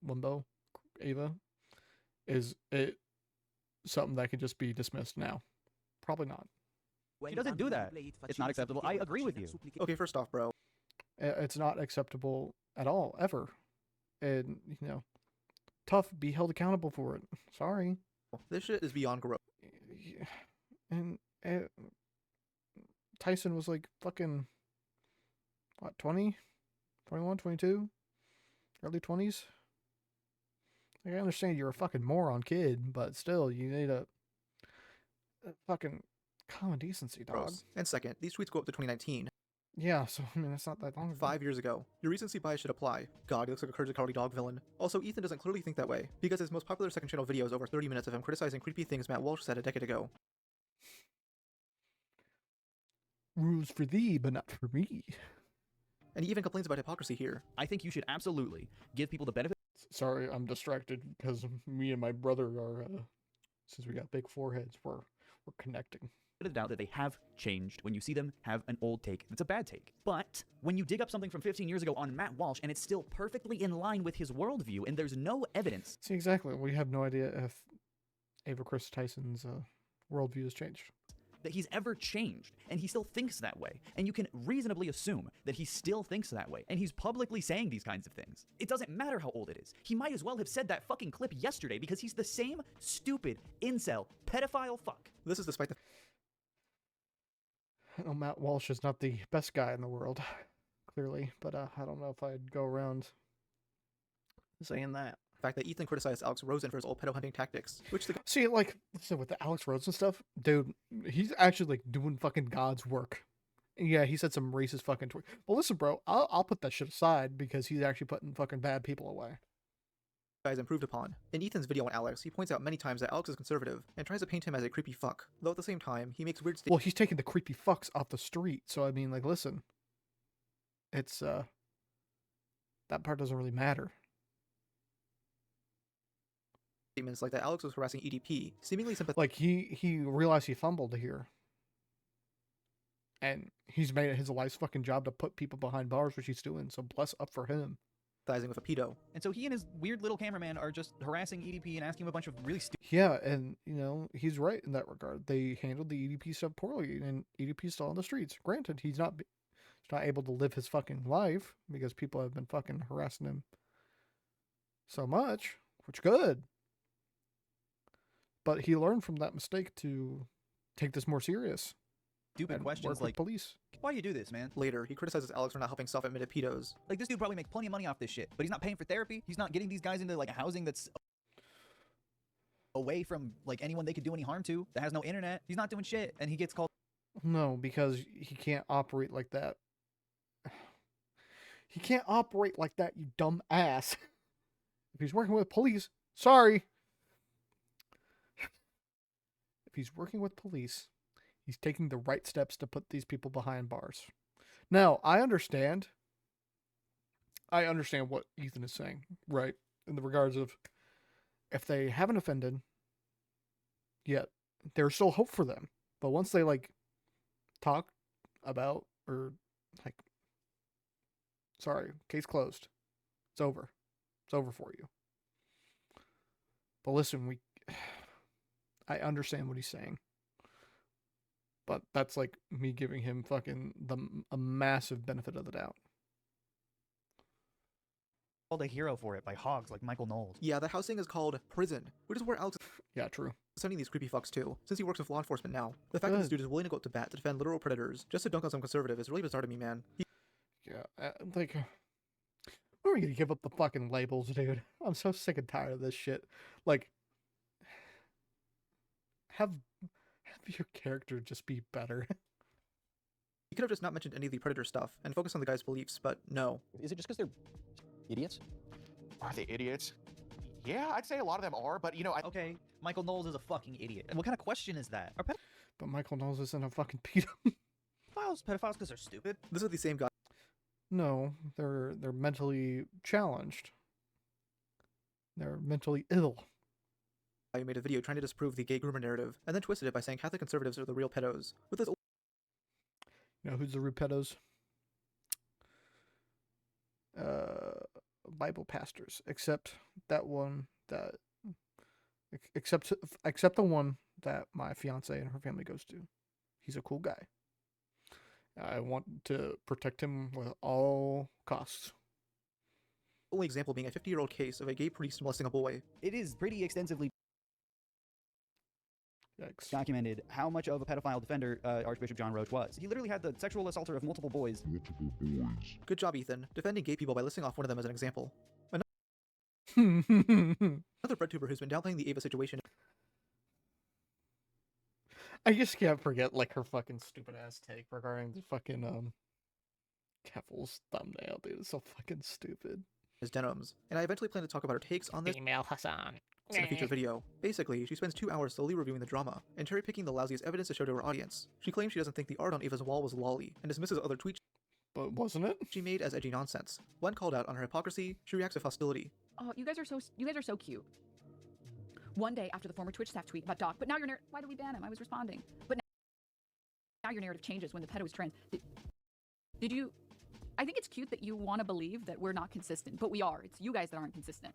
[SPEAKER 1] Limbo, Ava, is it something that can just be dismissed now? Probably not.
[SPEAKER 12] She doesn't do that. It's not acceptable. I agree with you.
[SPEAKER 2] Okay, first off, bro.
[SPEAKER 1] It's not acceptable at all, ever. And, you know, tough, be held accountable for it. Sorry.
[SPEAKER 2] This shit is beyond gross.
[SPEAKER 1] And Tyson was like fucking, what, 20? 21, 22? Early 20s? Like, I understand you're a fucking moron kid, but still, you need a fucking common decency, dog.
[SPEAKER 2] Gross. And second, these tweets go up to 2019.
[SPEAKER 1] Yeah, so, I mean, it's not that long ago.
[SPEAKER 2] 5 years ago. Your recency bias should apply. God, he looks like a Courage the Cowardly Dog villain. Also, Ethan doesn't clearly think that way, because his most popular second channel video is over 30 minutes of him criticizing creepy things Matt Walsh said a decade ago.
[SPEAKER 1] Rules for thee, but not for me.
[SPEAKER 2] And he even complains about hypocrisy here.
[SPEAKER 12] I think you should absolutely give people the benefit.
[SPEAKER 1] Sorry, I'm distracted because me and my brother are, since we got big foreheads, we're connecting.
[SPEAKER 12] The doubt that they have changed when you see them have an old take that's a bad take. But when you dig up something from 15 years ago on Matt Walsh and it's still perfectly in line with his worldview and there's no evidence.
[SPEAKER 1] See, exactly. We have no idea if Ava Chris Tyson's worldview has changed.
[SPEAKER 12] That he's ever changed, and he still thinks that way, and you can reasonably assume that he still thinks that way, and he's publicly saying these kinds of things. It doesn't matter how old it is. He might as well have said that fucking clip yesterday because he's the same stupid incel pedophile fuck.
[SPEAKER 2] This is despite the
[SPEAKER 1] I know Matt Walsh is not the best guy in the world, clearly, but I don't know if I'd go around saying that.
[SPEAKER 2] fact that Ethan criticized Alex Rosen for his old pedo hunting tactics, which the
[SPEAKER 1] See, like, listen, with the Alex Rosen stuff, dude, he's actually, like, doing fucking God's work. Yeah, he said some racist fucking tweet. Well, listen, bro, I'll put that shit aside because he's actually putting fucking bad people away.
[SPEAKER 2] guys improved upon. In Ethan's video on Alex, he points out many times that Alex is conservative and tries to paint him as a creepy fuck, though at the same time, he makes weird
[SPEAKER 1] Well, he's taking the creepy fucks off the street, so I mean, like, listen, it's, that part doesn't really matter.
[SPEAKER 2] statements like that Alex was harassing EDP, seemingly sympathetic.
[SPEAKER 1] Like, he realized he fumbled here. And he's made it his life's fucking job to put people behind bars, which he's doing, so bless up for him.
[SPEAKER 2] With a pedo.
[SPEAKER 12] And so he and his weird little cameraman are just harassing EDP and asking him a bunch of really stupid.
[SPEAKER 1] Yeah, and, you know, he's right in that regard. They handled the EDP stuff poorly, and EDP's still on the streets. Granted, he's not able to live his fucking life because people have been fucking harassing him so much, which good. But he learned from that mistake to take this more serious.
[SPEAKER 12] Stupid questions like,
[SPEAKER 1] police.
[SPEAKER 12] Why do you do this, man?
[SPEAKER 2] Later, he criticizes Alex for not helping self-admitted pedos.
[SPEAKER 12] Like, this dude probably makes plenty of money off this shit, but he's not paying for therapy. He's not getting these guys into, like, housing that's... away from like anyone they could do any harm to that has no internet. He's not doing shit, and he gets called.
[SPEAKER 1] No, because he can't operate like that. He can't operate like that, you dumb ass. If he's working with police, sorry. If he's working with police, he's taking the right steps to put these people behind bars. Now, I understand what Ethan is saying, right? In the regards of if they haven't offended yet, there's still hope for them. But once they like talk about or like, sorry, case closed. It's over. It's over for you. But listen, I understand what he's saying. But that's like me giving him fucking a massive benefit of the doubt.
[SPEAKER 12] Called a hero for it by hogs like Michael Knowles.
[SPEAKER 2] Yeah, the housing is called prison, which is where Alex is
[SPEAKER 1] Yeah, true.
[SPEAKER 2] sending these creepy fucks to, since he works with law enforcement now. The fact that this dude is willing to go to bat to defend literal predators just to dunk on some conservative is really bizarre to me, man.
[SPEAKER 1] Yeah, like, when are we gonna give up the fucking labels, dude? I'm so sick and tired of this shit. Like, have your character just be better.
[SPEAKER 2] He could have just not mentioned any of the predator stuff and focused on the guy's beliefs, but no.
[SPEAKER 5] Is it just because they're idiots?
[SPEAKER 6] Are they idiots? Yeah, I'd say a lot of them are, but you know,
[SPEAKER 12] Okay, Michael Knowles is a fucking idiot. What kind of question is that? Are
[SPEAKER 1] But Michael Knowles isn't a fucking pedo.
[SPEAKER 12] pedophiles because they're stupid?
[SPEAKER 2] This is the same guy.
[SPEAKER 1] No, they're mentally challenged. They're mentally ill.
[SPEAKER 2] I made a video trying to disprove the gay groomer narrative, and then twisted it by saying Catholic conservatives are the real pedos. With this,
[SPEAKER 1] You know who's the root pedos? Bible pastors, except that one that, except the one that my fiance and her family goes to. He's a cool guy. I want to protect him with all costs.
[SPEAKER 2] only example being a 50-year-old case of a gay priest molesting a boy.
[SPEAKER 12] It is pretty extensively
[SPEAKER 1] Yikes.
[SPEAKER 12] documented how much of a pedophile defender Archbishop John Roach was. He literally had the sexual assaulter of multiple boys.
[SPEAKER 2] Good job, Ethan, defending gay people by listing off one of them as an example.
[SPEAKER 1] Another
[SPEAKER 2] BreadTuber who's been downplaying the Ava situation.
[SPEAKER 1] I just can't forget like her fucking stupid ass take regarding the fucking Keffel's thumbnail, dude. It's so fucking stupid.
[SPEAKER 2] His denims, and I eventually plan to talk about her takes on this
[SPEAKER 17] Female Hassan.
[SPEAKER 2] in a future video. Basically, she spends 2 hours slowly reviewing the drama and cherry-picking the lousiest evidence to show to her audience. She claims she doesn't think the art on Ava's wall was lolly, and dismisses other tweets
[SPEAKER 1] But wasn't it?
[SPEAKER 2] she made as edgy nonsense. When called out on her hypocrisy, she reacts with hostility.
[SPEAKER 18] Oh, you guys are so cute. One day after the former Twitch staff tweet about Doc, but now your narrative. Why did we ban him? I was responding. But now your narrative changes when the pedo is trans. Did you? I think it's cute that you want to believe that we're not consistent, but we are. It's you guys that aren't consistent.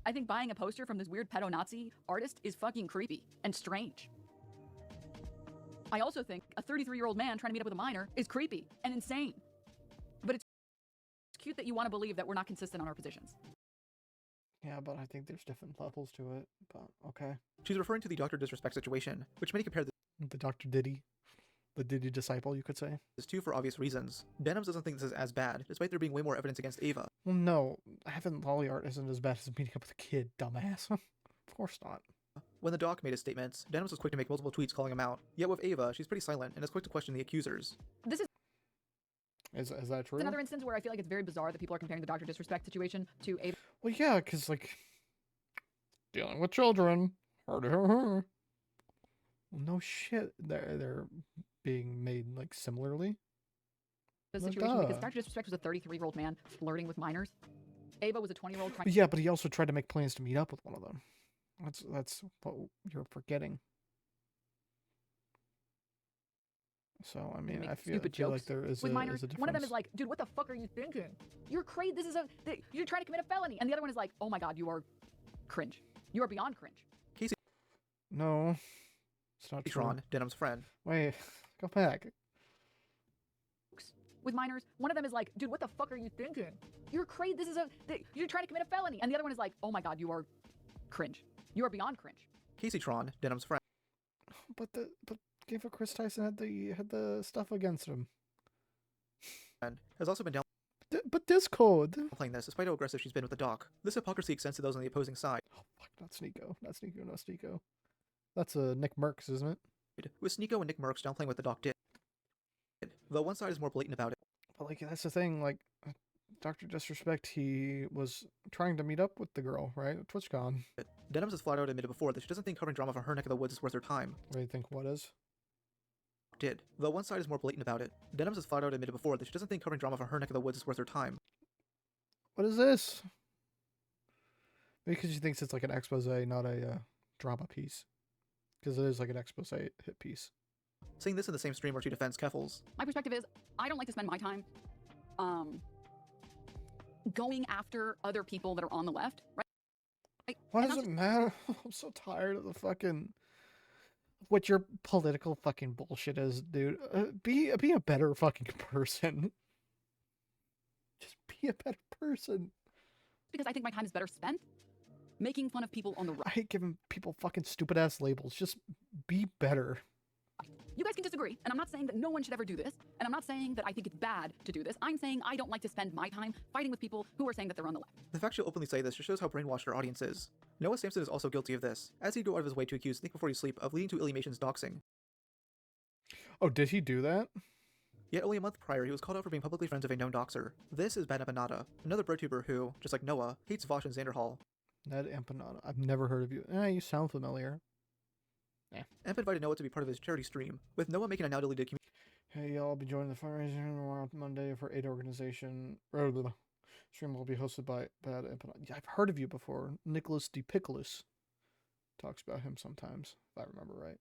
[SPEAKER 18] I think buying a poster from this weird pedo Nazi artist is fucking creepy and strange. I also think a 33-year-old man trying to meet up with a minor is creepy and insane. But it's cute that you want to believe that we're not consistent on our positions.
[SPEAKER 1] Yeah, but I think there's different levels to it. But okay.
[SPEAKER 2] She's referring to the Dr. Disrespect situation, which many compare
[SPEAKER 1] The Dr. Diddy. The Diddy disciple, you could say.
[SPEAKER 2] this to for obvious reasons. Denims doesn't think this is as bad, despite there being way more evidence against Ava.
[SPEAKER 1] Well, no. Having lolly art isn't as bad as meeting up with a kid, dumbass. Of course not.
[SPEAKER 2] When the doc made his statements, Denims was quick to make multiple tweets calling him out. Yet with Ava, she's pretty silent and is quick to question the accusers.
[SPEAKER 18] This is
[SPEAKER 1] Is that true?
[SPEAKER 18] another instance where I feel like it's very bizarre that people are comparing the Dr. Disrespect situation to Ava.
[SPEAKER 1] Well, yeah, because, like, dealing with children. Well, no shit. They're being made, like, similarly.
[SPEAKER 18] The
[SPEAKER 1] Well,
[SPEAKER 18] situation because
[SPEAKER 1] duh.
[SPEAKER 18] Dr. Disrespect was a 33-year-old man flirting with minors. Ava was a 20-year-old trying.
[SPEAKER 1] But yeah, but he also tried to make plans to meet up with one of them. That's what you're forgetting. So, I mean,
[SPEAKER 18] make
[SPEAKER 1] I feel
[SPEAKER 18] stupid
[SPEAKER 1] like
[SPEAKER 18] jokes
[SPEAKER 1] there is
[SPEAKER 18] with
[SPEAKER 1] a
[SPEAKER 18] minors.
[SPEAKER 1] difference.
[SPEAKER 18] One of them is like, dude, what the fuck are you thinking? You're crazy. This is you're trying to commit a felony. And the other one is like, oh my god, you are cringe. You are beyond cringe.
[SPEAKER 2] Casey
[SPEAKER 1] No, it's not true.
[SPEAKER 2] Tron, Denim's friend.
[SPEAKER 1] Wait, go back.
[SPEAKER 18] With minors, one of them is like, dude, what the fuck are you thinking? You're crazy. This is you're trying to commit a felony. And the other one is like, oh my god, you are cringe. You are beyond cringe.
[SPEAKER 2] Casey Tron, Denim's friend.
[SPEAKER 1] But Gave Chris Tyson had the stuff against him.
[SPEAKER 2] And has also been down.
[SPEAKER 1] but Discord.
[SPEAKER 2] Playing this, despite how aggressive she's been with the doc. This hypocrisy extends to those on the opposing side.
[SPEAKER 1] Oh fuck, not Sneeko. Not Sneeko, not Sneeko. That's Nick Merckx, isn't it?
[SPEAKER 2] With Sneeko and Nick Merckx downplaying what the doc did. Though one side is more blatant about it.
[SPEAKER 1] But like that's the thing, like Dr. Disrespect, he was trying to meet up with the girl, right? At TwitchCon.
[SPEAKER 2] Denims has flat out admitted before that she doesn't think covering drama from her neck of the woods is worth her time.
[SPEAKER 1] What do you think what is?
[SPEAKER 2] Did. Though one side is more blatant about it. Denims has flat out admitted before that she doesn't think covering drama from her neck of the woods is worth her time.
[SPEAKER 1] What is this? Because she thinks it's like an expose, not a drama piece. Because it is like an expose hit piece.
[SPEAKER 2] Saying this in the same stream where she defends Keffels.
[SPEAKER 18] My perspective is, I don't like to spend my time going after other people that are on the left, right?
[SPEAKER 1] Why does it matter? I'm so tired of the fucking... what your political fucking bullshit is, dude. Be a better fucking person. Just be a better person.
[SPEAKER 18] Because I think my time is better spent making fun of people on the right.
[SPEAKER 1] I hate giving people fucking stupid ass labels. Just be better.
[SPEAKER 18] You guys can disagree, and I'm not saying that no one should ever do this, and I'm not saying that I think it's bad to do this. I'm saying I don't like to spend my time fighting with people who are saying that they're on the left.
[SPEAKER 2] The fact she'll openly say this just shows how brainwashed her audience is. Noah Sampson is also guilty of this, as he'd go out of his way to accuse Think Before You Sleep of leading to Illumination's doxing.
[SPEAKER 1] Oh, did he do that?
[SPEAKER 2] Yet only a month prior, he was called out for being publicly friends of a known doxer. This is Ben Empanada, another BreadTuber who, just like Noah, hates Vosh and Xanderhall.
[SPEAKER 1] Ned Empanada. I've never heard of you. You sound familiar.
[SPEAKER 2] Emp invited Noah to be part of his charity stream, with Noah making a now deleted community.
[SPEAKER 1] Hey, y'all, I'll be joining the fundraiser tomorrow Monday for aid organization. Stream will be hosted by Bad Empanada. Yeah, I've heard of you before. Nicholas DePicolis talks about him sometimes, if I remember right.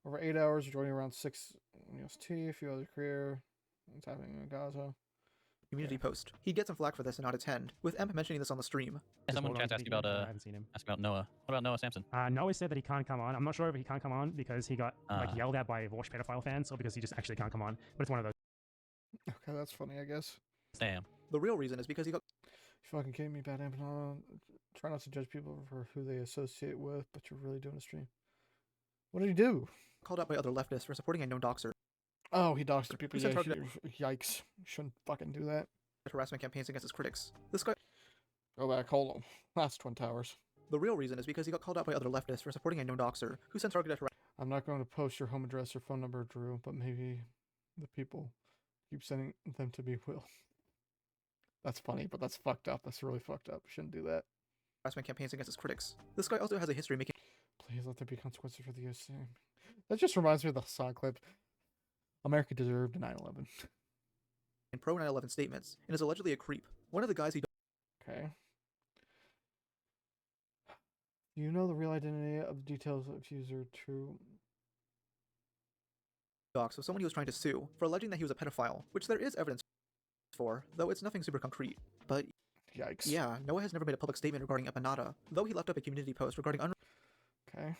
[SPEAKER 1] Over 8 hours, joining around 6 EST, a few other career. What's happening in Gaza?
[SPEAKER 2] Community post. He'd get some flack for this and not attend, with Emp mentioning this on the stream.
[SPEAKER 17] Someone in chat asked about
[SPEAKER 19] I haven't seen him.
[SPEAKER 17] asked about Noah. What about Noah Sampson?
[SPEAKER 19] Noah said that he can't come on. I'm not sure if he can't come on because he got like yelled at by Vosh pedophile fans, or because he just actually can't come on. But it's one of those.
[SPEAKER 1] Okay, that's funny, I guess.
[SPEAKER 17] Damn.
[SPEAKER 2] The real reason is because he got...
[SPEAKER 1] You fucking kidding me, Bad Empanada. Try not to judge people for who they associate with, but you're really doing a stream. What did he do?
[SPEAKER 2] Called out by other leftists for supporting a known doxer.
[SPEAKER 1] Oh, he doxed people. Yeah, yikes. Shouldn't fucking do that.
[SPEAKER 2] Harassment campaigns against his critics. This guy...
[SPEAKER 1] Go back, hold on. That's Twin Towers.
[SPEAKER 2] The real reason is because he got called out by other leftists for supporting a known doxer, who sent targeted harassment.
[SPEAKER 1] I'm not going to post your home address or phone number, Drew, but maybe the people keep sending them to me will. That's funny, but that's fucked up. That's really fucked up. Shouldn't do that.
[SPEAKER 2] Harassment campaigns against his critics. This guy also has a history of making...
[SPEAKER 1] Please let there be consequences for the USA. That just reminds me of the Hassan clip. America deserved a 9/11.
[SPEAKER 2] In pro 9/11 statements, and is allegedly a creep. One of the guys he...
[SPEAKER 1] Okay. Do you know the real identity of the details of user true?
[SPEAKER 2] Docs of someone he was trying to sue for alleging that he was a pedophile, which there is evidence for, though it's nothing super concrete. But
[SPEAKER 1] yikes.
[SPEAKER 2] Yeah, Noah has never made a public statement regarding Empanada, though he left up a community post regarding
[SPEAKER 1] Okay.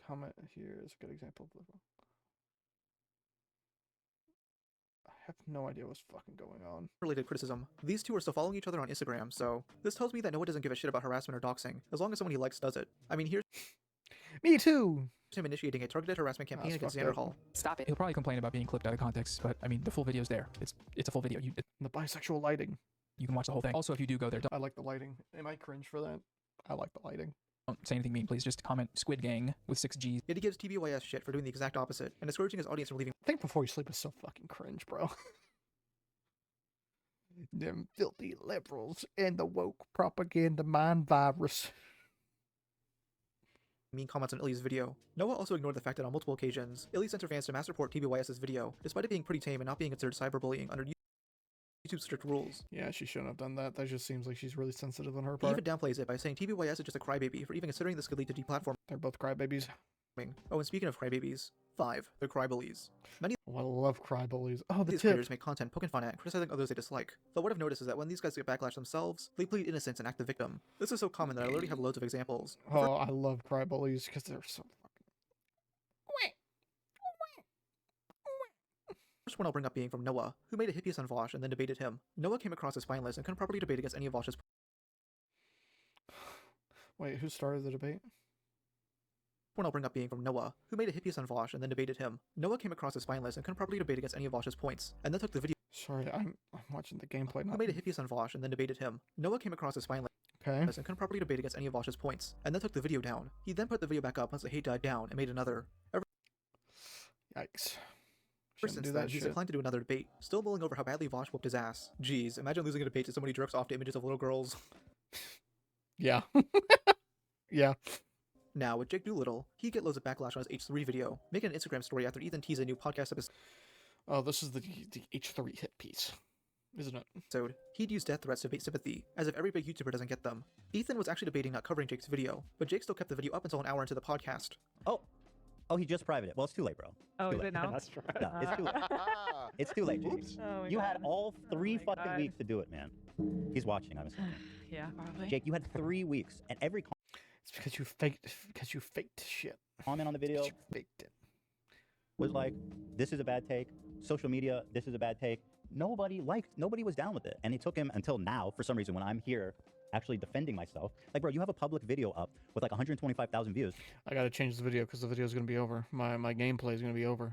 [SPEAKER 1] Comment here is a good example of the... I have no idea what's fucking going on.
[SPEAKER 2] Related criticism. These two are still following each other on Instagram, so this tells me that Noah doesn't give a shit about harassment or doxing, as long as someone he likes does it. I mean, here's
[SPEAKER 1] me too.
[SPEAKER 2] Him initiating a targeted harassment campaign against Xanderhall.
[SPEAKER 13] Stop it. He'll probably complain about being clipped out of context, but I mean, the full video's there. It's a full video.
[SPEAKER 1] The bisexual lighting.
[SPEAKER 13] You can watch the whole thing. Also, if you do go there,
[SPEAKER 1] I like the lighting. Am I cringe for that? I like the lighting.
[SPEAKER 13] Don't say anything mean, please. Just comment Squid Gang with 6 G's.
[SPEAKER 2] Yet he gives TBYS shit for doing the exact opposite, and discouraging his audience from leaving.
[SPEAKER 1] Think Before You Sleep is so fucking cringe, bro. Them filthy liberals and the woke propaganda mind virus.
[SPEAKER 2] Mean comments on Illy's video. Noah also ignored the fact that on multiple occasions, Illy sent her fans to mass report TBYS's video, despite it being pretty tame and not being considered cyberbullying under YouTube's strict rules.
[SPEAKER 1] Yeah, she shouldn't have done that. That just seems like she's really sensitive on her
[SPEAKER 2] He
[SPEAKER 1] part.
[SPEAKER 2] even downplays it by saying TBYS is just a crybaby for even considering this could lead to deplatforming.
[SPEAKER 1] They're both crybabies.
[SPEAKER 2] Oh, and speaking of crybabies, 5. They're crybullies. Many
[SPEAKER 1] I love crybabies. Oh,
[SPEAKER 2] these creators make content poking fun at and criticizing others they dislike. Though what I've noticed is that when these guys get backlash themselves, they plead innocence and act the victim. This is so common that I literally have loads of examples.
[SPEAKER 1] Oh, I love crybullies because they're so fucking...
[SPEAKER 2] First one I'll bring up being from Noah, who made a hit piece on Vosh and then debated him. Noah came across as spineless and couldn't properly debate against any of Vosh's...
[SPEAKER 1] Wait, who started the debate?
[SPEAKER 2] One I'll bring up being from Noah, who made a hit piece on Vosh and then debated him. Noah came across as spineless and couldn't properly debate against any of Vosh's points, and then took the video.
[SPEAKER 1] Sorry, I'm watching the gameplay.
[SPEAKER 2] Who
[SPEAKER 1] Not
[SPEAKER 2] made a hit piece on Vosh and then debated him. Noah came across as spineless
[SPEAKER 1] okay.
[SPEAKER 2] and couldn't properly debate against any of Vosh's points, and then took the video down. He then put the video back up once the hate died down and made another.
[SPEAKER 1] Yikes.
[SPEAKER 2] Ever
[SPEAKER 1] Shouldn't
[SPEAKER 2] since
[SPEAKER 1] do
[SPEAKER 2] then,
[SPEAKER 1] that
[SPEAKER 2] he's
[SPEAKER 1] shit.
[SPEAKER 2] declined to do another debate, still mulling over how badly Vosh whooped his ass. Jeez, imagine losing a debate to somebody who jerks off to images of little girls.
[SPEAKER 1] Yeah. Yeah.
[SPEAKER 2] Now, with Jake Doolittle, he get loads of backlash on his H3 video, making an Instagram story after Ethan teased a new podcast
[SPEAKER 1] Oh, this is the H3 hit piece, isn't it?
[SPEAKER 2] episode. He'd use death threats to bait sympathy, as if every big YouTuber doesn't get them. Ethan was actually debating not covering Jake's video, but Jake still kept the video up until an hour into the podcast.
[SPEAKER 20] Oh, he just privated it. Well, it's too late, bro.
[SPEAKER 21] Oh,
[SPEAKER 20] Too
[SPEAKER 21] is
[SPEAKER 20] late.
[SPEAKER 21] it now?
[SPEAKER 20] That's right. No, it's too late. It's too late, Jake.
[SPEAKER 21] Oh my
[SPEAKER 20] You had
[SPEAKER 21] God.
[SPEAKER 20] all 3 fucking
[SPEAKER 21] God.
[SPEAKER 20] weeks to do it, man. He's watching, I'm assuming.
[SPEAKER 21] Yeah, probably.
[SPEAKER 20] Jake, you had 3 weeks, and every
[SPEAKER 1] It's because you faked shit.
[SPEAKER 20] comment on the video
[SPEAKER 1] You faked it.
[SPEAKER 20] was like, this is a bad take. Social media, this is a bad take. Nobody was down with it. And it took him until now, for some reason, when I'm here actually defending myself. Like, bro, you have a public video up with like 125,000 views.
[SPEAKER 1] I gotta change the video because the video is gonna be over. My gameplay is gonna be over.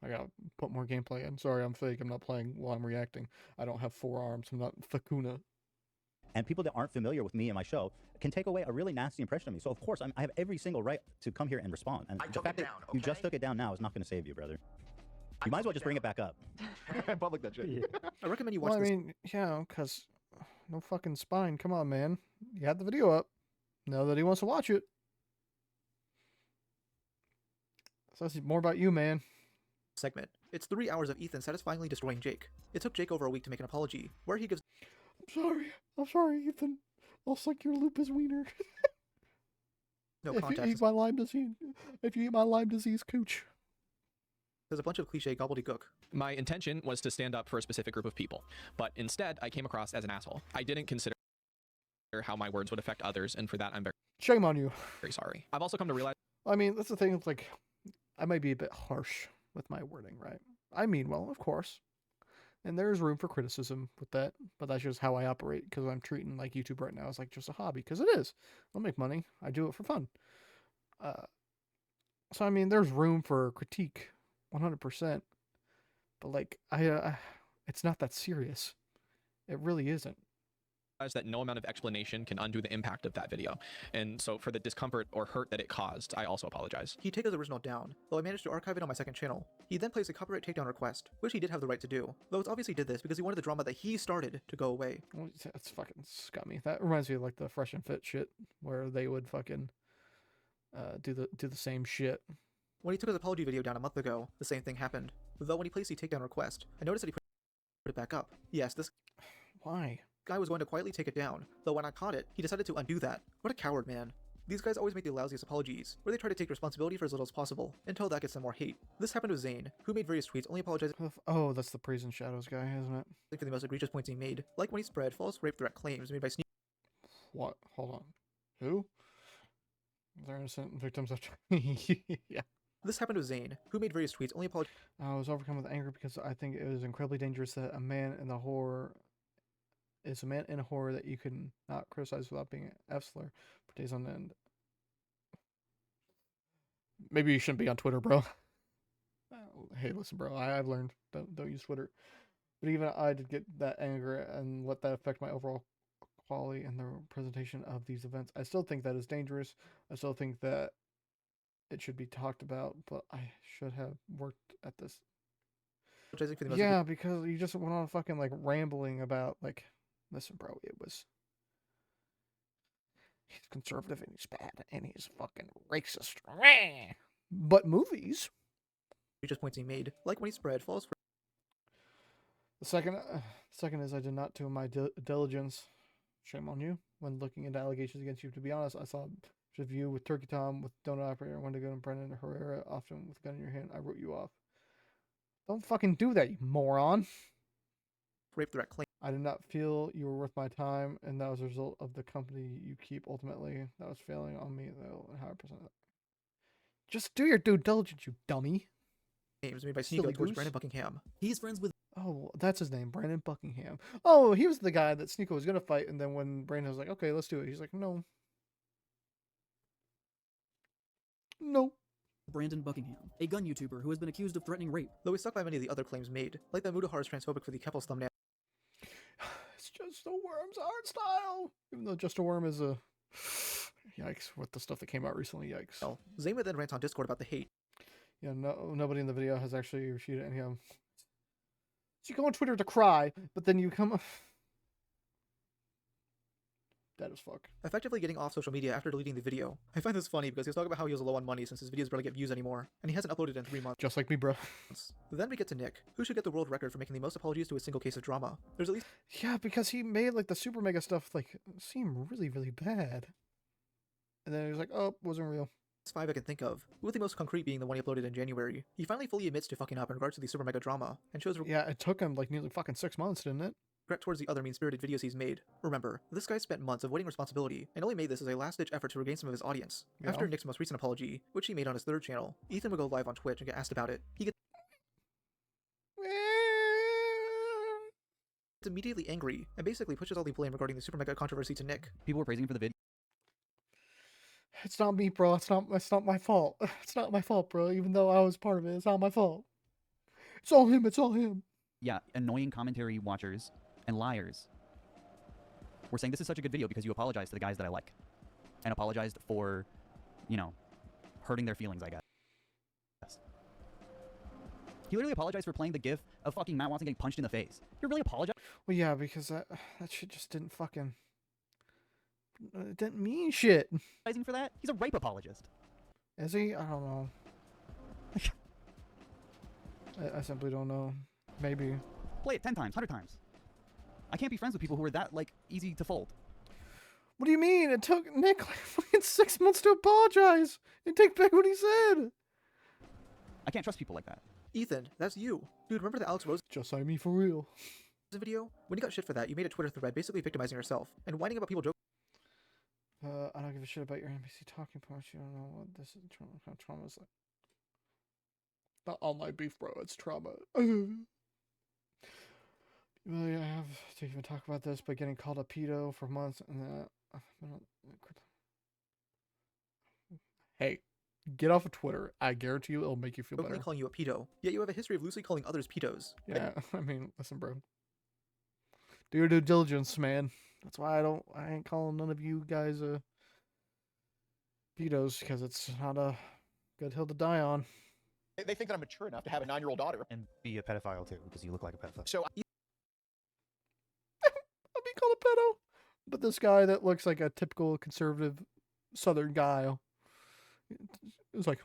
[SPEAKER 1] I gotta put more gameplay in. Sorry, I'm fake. I'm not playing while I'm reacting. I don't have 4 arms. I'm not Fakuna.
[SPEAKER 20] And people that aren't familiar with me and my show can take away a really nasty impression of me. So, of course, I have every single right to come here and respond. And the fact that you just took it down now is not going to save you, brother. You might as well just bring it back up.
[SPEAKER 6] Public that shit.
[SPEAKER 2] I recommend you watch
[SPEAKER 1] Well, I
[SPEAKER 2] this.
[SPEAKER 1] mean, yeah, because no fucking spine. Come on, man. You had the video up. Now that he wants to watch it. So that's more about you, man.
[SPEAKER 2] Segment. It's 3 hours of Ethan satisfyingly destroying Jake. It took Jake over a week to make an apology, where he gives
[SPEAKER 1] I'm sorry, Ethan. I'll suck your lupus wiener.
[SPEAKER 2] no
[SPEAKER 1] if you
[SPEAKER 2] context.
[SPEAKER 1] eat my Lyme disease cooch.
[SPEAKER 2] There's a bunch of cliche gobbledygook.
[SPEAKER 22] My intention was to stand up for a specific group of people, but instead I came across as an asshole. I didn't consider how my words would affect others, and for that I'm very,
[SPEAKER 1] Shame on you.
[SPEAKER 22] very sorry. I've also come to realize
[SPEAKER 1] I mean, that's the thing. It's like, I might be a bit harsh with my wording, right? I mean well, of course. And there's room for criticism with that, but that's just how I operate because I'm treating like YouTube right now as like just a hobby because it is. I'll make money. I do it for fun. So I mean, there's room for critique, 100%. But like, it's not that serious. It really isn't.
[SPEAKER 22] that no amount of explanation can undo the impact of that video. And so for the discomfort or hurt that it caused, I also apologize.
[SPEAKER 2] He'd take his original down, though I managed to archive it on my second channel. He then placed a copyright takedown request, which he did have the right to do, though it's obviously did this because he wanted the drama that he started to go away.
[SPEAKER 1] Well, that's fucking scummy. That reminds me of like the Fresh and Fit shit, where they would fucking do the same shit.
[SPEAKER 2] When he took his apology video down a month ago, the same thing happened. Though when he placed the takedown request, I noticed that he put it back up. Yes, this
[SPEAKER 1] Why?
[SPEAKER 2] guy was going to quietly take it down, though when I caught it, he decided to undo that. What a coward, man. These guys always make the lousiest apologies, where they try to take responsibility for as little as possible, until that gets them more hate. This happened with Zane, who made various tweets only apologizing
[SPEAKER 1] Oh, that's the Praise and Shadows guy, isn't it?
[SPEAKER 2] for the most egregious points he made, like when he spread false rape threat claims made by
[SPEAKER 1] What? Hold on. Who? They're innocent victims of... Yeah.
[SPEAKER 2] This happened with Zane, who made various tweets only apologizing.
[SPEAKER 1] I was overcome with anger because I think it was incredibly dangerous that a man in the horror is a man in a horror that you can not criticize without being an F-slur for days on end. Maybe you shouldn't be on Twitter, bro. Hey, listen, bro. I've learned don't use Twitter. But even I did get that anger and let that affect my overall quality and the presentation of these events. I still think that is dangerous. I still think that it should be talked about, but I should have worked at this.
[SPEAKER 2] For the most
[SPEAKER 1] Yeah, because you just went on fucking like rambling about like, listen, bro, he's conservative and he's bad and he's fucking racist. But movies.
[SPEAKER 2] egregious points he made, like when he spread false.
[SPEAKER 1] The second is I did not do my diligence. Shame on you when looking into allegations against you. To be honest, I saw a review with Turkey Tom, with Donut Operator, Wendigo, and Brendan Herrera, often with a gun in your hand. I wrote you off. Don't fucking do that, you moron.
[SPEAKER 2] Rape threat claim.
[SPEAKER 1] I did not feel you were worth my time, and that was a result of the company you keep. Ultimately, that was failing on me, though, 100%. Just do your due diligence, you dummy.
[SPEAKER 2] Names made by
[SPEAKER 1] Silly
[SPEAKER 2] Sneeko towards
[SPEAKER 1] goose.
[SPEAKER 2] Brandon Buckingham.
[SPEAKER 15] He's friends with.
[SPEAKER 1] Oh, that's his name, Brandon Buckingham. Oh, he was the guy that Sneeko was gonna fight, and then when Brandon was like, "Okay, let's do it," he's like, "No, no."
[SPEAKER 15] Brandon Buckingham, a gun YouTuber who has been accused of threatening rape.
[SPEAKER 2] Though he's stuck by many of the other claims made, like that Mudahar is transphobic for the Keffels thumbnail.
[SPEAKER 1] It's just a worm's art style. Even though just a worm is a yikes with the stuff that came out recently. Yikes.
[SPEAKER 2] Zayma then rants on Discord about the hate.
[SPEAKER 1] Yeah, nobody in the video has actually refuted any of them. So you go on Twitter to cry, but then you come. Dead as fuck.
[SPEAKER 2] Effectively getting off social media after deleting the video. I find this funny because he was talking about how he was low on money since his videos barely get views anymore, and he hasn't uploaded in 3 months.
[SPEAKER 1] Just like me, bro.
[SPEAKER 2] Then we get to Nick, who should get the world record for making the most apologies to a single case of drama. There's at least
[SPEAKER 1] Yeah, because he made like the super mega stuff like seem really, really bad. And then he was like, oh, wasn't real.
[SPEAKER 2] 5 I can think of, with the most concrete being the one he uploaded in January. He finally fully admits to fucking up in regards to the super mega drama, and shows
[SPEAKER 1] Yeah, it took him like nearly fucking 6 months, didn't it?
[SPEAKER 2] regret towards the other mean-spirited videos he's made. Remember, this guy spent months avoiding responsibility, and only made this as a last-ditch effort to regain some of his audience.
[SPEAKER 1] Yeah.
[SPEAKER 2] After Nick's most recent apology, which he made on his 3rd channel, Ethan would go live on Twitch and get asked about it. He gets immediately angry, and basically pushes all the blame regarding the super mega controversy to Nick.
[SPEAKER 12] People were praising him for the video.
[SPEAKER 1] It's not me, bro. It's not my fault. It's not my fault, bro. Even though I was part of it, it's not my fault. It's all him. It's all him.
[SPEAKER 12] Yeah, annoying commentary watchers and liars were saying this is such a good video because you apologized to the guys that I like. And apologized for, you know, hurting their feelings, I guess. He literally apologized for playing the gif of fucking Matt Watson getting punched in the face. You're really apologizing?
[SPEAKER 1] Well, yeah, because that shit just didn't fucking... It didn't mean shit.
[SPEAKER 12] For that? He's a rape apologist.
[SPEAKER 1] Is he? I don't know. I simply don't know. Maybe.
[SPEAKER 12] Play it 10 times, 100 times. I can't be friends with people who are that, like, easy to fold.
[SPEAKER 1] What do you mean? It took Nick like fucking 6 months to apologize and take back what he said.
[SPEAKER 12] I can't trust people like that.
[SPEAKER 2] Ethan, that's you. Dude, remember the Alex Rose
[SPEAKER 1] Just like me for real.
[SPEAKER 2] video? When you got shit for that, you made a Twitter thread basically victimizing yourself and whining about people joking.
[SPEAKER 1] I don't give a shit about your NPC talking points. You don't know what this is. Trauma is like. Not online beef, bro. It's trauma. Really, I have to even talk about this, but getting called a pedo for months and that. Hey, get off of Twitter. I guarantee you it'll make you feel better.
[SPEAKER 2] Calling you a pedo, yet you have a history of loosely calling others pedos.
[SPEAKER 1] Yeah, I mean, listen, bro. Do your due diligence, man. That's why I ain't calling none of you guys pedos, because it's not a good hill to die on.
[SPEAKER 6] They think that I'm mature enough to have a 9-year-old daughter.
[SPEAKER 20] And be a pedophile too, because you look like a pedophile.
[SPEAKER 6] So
[SPEAKER 1] I'll be called a pedo. But this guy that looks like a typical conservative Southern guy, it's like,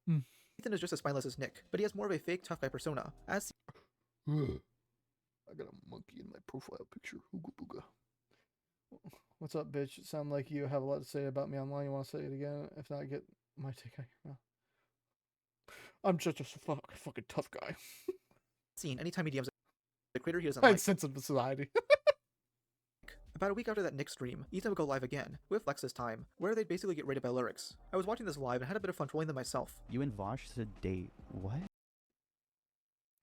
[SPEAKER 2] Ethan is just as spineless as Nick, but he has more of a fake tough guy persona. As
[SPEAKER 1] I got a monkey in my profile picture. Ooga booga. What's up, bitch? It sounds like you have a lot to say about me online. You want to say it again? If not, get my take out your mouth. I'm just a fucking tough guy.
[SPEAKER 2] Seen anytime he DMs the creator he doesn't
[SPEAKER 1] I
[SPEAKER 2] like.
[SPEAKER 1] sense of society.
[SPEAKER 2] About a week after that Nick stream, Ethan would go live again, with Lex this time, where they'd basically get rated by lyrics. I was watching this live and had a bit of fun trolling them myself.
[SPEAKER 12] You and Vosh should date. What?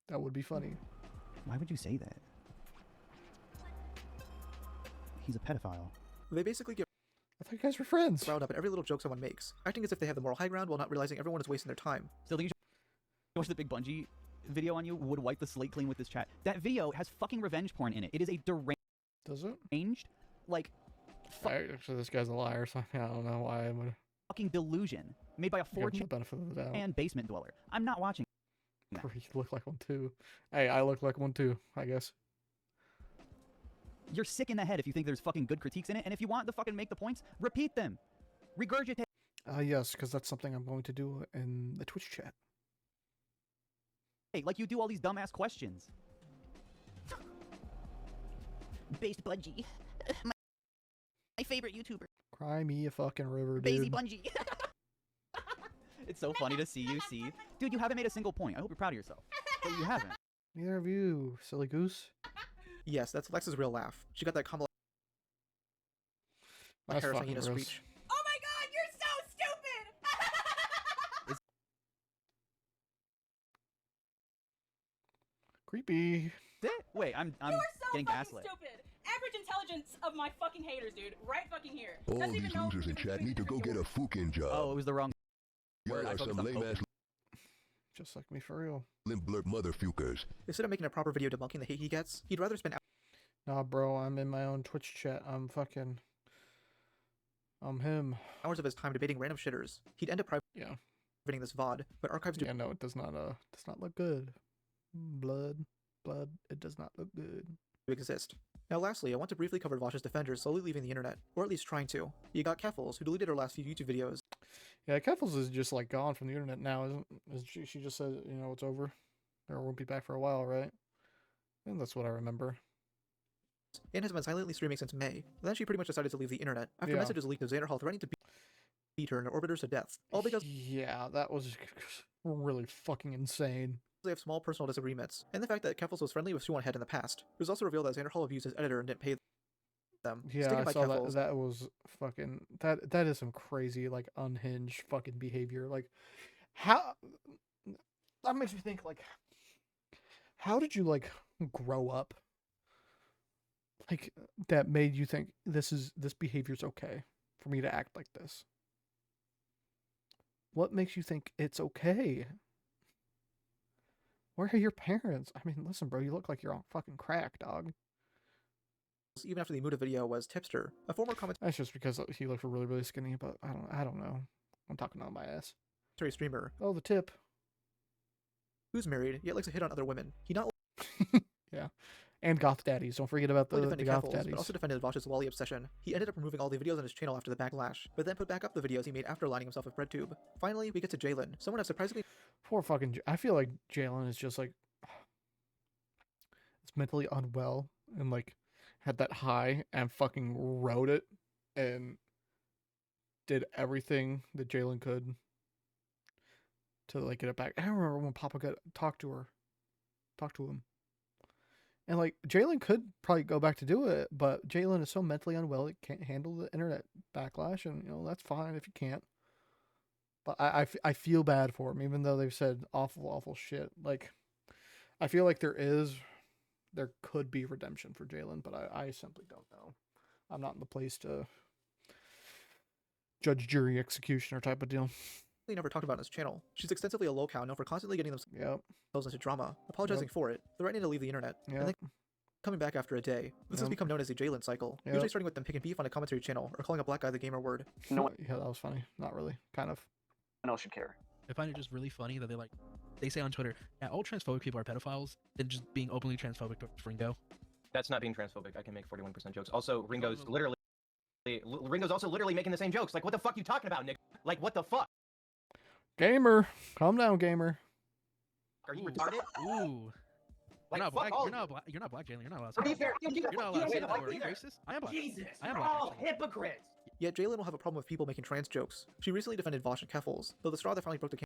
[SPEAKER 1] That would be funny.
[SPEAKER 12] Why would you say that? He's a pedophile.
[SPEAKER 2] They basically get
[SPEAKER 1] I thought you guys were friends.
[SPEAKER 2] riled up at every little joke someone makes, acting as if they have the moral high ground while not realizing everyone is wasting their time.
[SPEAKER 12] Still think you should watch the Big Bungie video on you would wipe the slate clean with this chat. That video has fucking revenge porn in it. It is a deranged...
[SPEAKER 1] Does it?
[SPEAKER 12] Like...
[SPEAKER 1] Actually, this guy's a liar, so I don't know why I would...
[SPEAKER 12] Fucking delusion. Made by a 14
[SPEAKER 1] benefit of the doubt.
[SPEAKER 12] and basement dweller. I'm not watching that.
[SPEAKER 1] You look like one too. Hey, I look like one too, I guess.
[SPEAKER 12] You're sick in the head if you think there's fucking good critiques in it, and if you want to fucking make the points, repeat them. Regurgitate.
[SPEAKER 1] Yes, because that's something I'm going to do in the Twitch chat.
[SPEAKER 12] Like you do all these dumbass questions. Based Bungie. My favorite YouTuber.
[SPEAKER 1] Cry me a fucking river, dude.
[SPEAKER 12] Basie Bungie. It's so funny to see you Dude, you haven't made a single point. I hope you're proud of yourself. But you haven't.
[SPEAKER 1] Neither of you, silly goose.
[SPEAKER 2] Yes, that's Lex's real laugh. She got that Kamala
[SPEAKER 1] That's
[SPEAKER 2] Harris
[SPEAKER 1] fucking
[SPEAKER 2] hyena
[SPEAKER 1] gross.
[SPEAKER 2] screech.
[SPEAKER 18] Oh my god, you're so stupid!
[SPEAKER 1] Creepy.
[SPEAKER 12] Wait, I'm
[SPEAKER 18] You're so
[SPEAKER 12] getting
[SPEAKER 18] fucking
[SPEAKER 12] gaslit.
[SPEAKER 18] stupid. Average intelligence of my fucking haters, dude. Right fucking here.
[SPEAKER 4] All
[SPEAKER 18] Doesn't
[SPEAKER 4] these
[SPEAKER 18] even know
[SPEAKER 4] losers in chat need to go get a fucking job.
[SPEAKER 12] Oh, it was the wrong
[SPEAKER 1] I
[SPEAKER 4] some lame ass
[SPEAKER 1] just like me for real.
[SPEAKER 4] limp blurb motherfuckers.
[SPEAKER 2] Instead of making a proper video debunking the hate he gets, he'd rather spend
[SPEAKER 1] Nah, bro, I'm in my own Twitch chat. I'm him.
[SPEAKER 2] hours of his time debating random shitters. He'd end up privating this VOD, but archives do
[SPEAKER 1] Yeah, no, it does not look good. Blood, it does not look good.
[SPEAKER 2] exist. Now lastly, I want to briefly cover Vosh's defenders slowly leaving the internet, or at least trying to. You got Keffels, who deleted her last few YouTube videos.
[SPEAKER 1] Yeah, Keffels is just like gone from the internet now, isn't she just said, you know, it's over. Or won't be back for a while, right? I think that's what I remember.
[SPEAKER 2] And has been silently streaming since May. Then she pretty much decided to leave the internet after
[SPEAKER 1] Yeah.
[SPEAKER 2] messages leaked of Xanderhall threatening to beat her and orbit her to death. All because
[SPEAKER 1] Yeah, that was really fucking insane.
[SPEAKER 2] they have small personal disagreements, and the fact that Keffels was friendly with Sue Head in the past. It was also revealed that Xanderhall abused his editor and didn't pay them.
[SPEAKER 1] Yeah,
[SPEAKER 2] Sticking
[SPEAKER 1] I
[SPEAKER 2] by
[SPEAKER 1] saw
[SPEAKER 2] Keffels,
[SPEAKER 1] that was fucking that is some crazy like unhinged fucking behavior. Like how that makes me think like how did you like grow up like that made you think this behavior's okay for me to act like this? What makes you think it's okay? Where are your parents? I mean, listen, bro, you look like you're on fucking crack, dog.
[SPEAKER 2] even after the Muda video, was Tipster, a former commentator
[SPEAKER 1] That's just because he looked really, really skinny, but I don't know. I'm talking on my ass.
[SPEAKER 2] streamer.
[SPEAKER 1] Oh, the tip.
[SPEAKER 2] Who's married, yet likes to hit on other women. He not
[SPEAKER 1] Yeah. And goth daddies. Don't forget about the
[SPEAKER 2] only defended
[SPEAKER 1] goth
[SPEAKER 2] Keffels,
[SPEAKER 1] daddies.
[SPEAKER 2] but also defended Vosh's Wally obsession. He ended up removing all the videos on his channel after the backlash, but then put back up the videos he made after aligning himself with BreadTube. Finally, we get to Jalen, someone I've surprisingly
[SPEAKER 1] Poor fucking. I feel like Jalen is just like. It's mentally unwell and like had that high and fucking wrote it and did everything that Jalen could to like get it back. I remember when Papa got talked to him. And like Jalen could probably go back to do it, but Jalen is so mentally unwell he can't handle the internet backlash, and you know that's fine if you can't. But I feel bad for him, even though they've said awful shit. Like I feel like there could be redemption for Jalen, but I simply don't know. I'm not in the place to judge, jury, executioner type of deal.
[SPEAKER 2] never talked about on his channel. She's extensively a lolcow known for constantly getting themselves into drama, apologizing for it, threatening to leave the internet, and then coming back after a day. This has become known as the Jalen cycle, usually starting with them picking beef on a commentary channel or calling a black guy the gamer word.
[SPEAKER 1] No, yeah, that was funny. Not really. Kind of.
[SPEAKER 21] No one else should care.
[SPEAKER 3] I find it just really funny that they say on Twitter, yeah, all transphobic people are pedophiles, and just being openly transphobic towards Ringo.
[SPEAKER 5] That's not being transphobic. I can make 41% jokes. Also, Ringo's also literally making the same jokes. Like, what the fuck you talking about, nigga? Like, what the fuck?
[SPEAKER 1] Gamer, calm down, gamer.
[SPEAKER 5] Are you retarded?
[SPEAKER 3] Ooh.
[SPEAKER 5] Like,
[SPEAKER 3] you're not
[SPEAKER 5] fuck
[SPEAKER 3] black.
[SPEAKER 5] all
[SPEAKER 3] You're not black, Jalen. You're not allowed to
[SPEAKER 5] To
[SPEAKER 3] say
[SPEAKER 5] be
[SPEAKER 3] that.
[SPEAKER 5] fair,
[SPEAKER 3] You're not allowed to say that.
[SPEAKER 5] black
[SPEAKER 3] Are you
[SPEAKER 5] either.
[SPEAKER 3] racist? I am black.
[SPEAKER 5] Jesus,
[SPEAKER 3] I am
[SPEAKER 5] you're
[SPEAKER 3] black.
[SPEAKER 5] all
[SPEAKER 3] actually.
[SPEAKER 5] hypocrites.
[SPEAKER 2] Yet Jalen will have a problem with people making trans jokes. She recently defended Vosh and Keffels, though the straw that finally broke the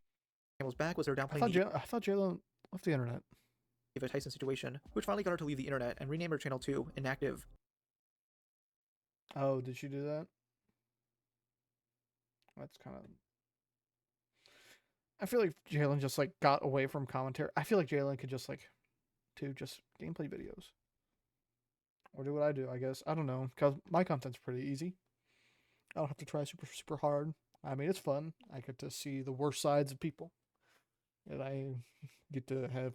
[SPEAKER 2] camel's back was her downplaying
[SPEAKER 1] I thought Jalen left the internet.
[SPEAKER 2] David Tyson situation, which finally got her to leave the internet and rename her channel to Inactive.
[SPEAKER 1] Oh, did she do that? That's kind of. I feel like Jalen just like got away from commentary. I feel like Jalen could just like do just gameplay videos. Or do what I do, I guess. I don't know, because my content's pretty easy. I don't have to try super hard. I mean, it's fun. I get to see the worst sides of people. And I get to have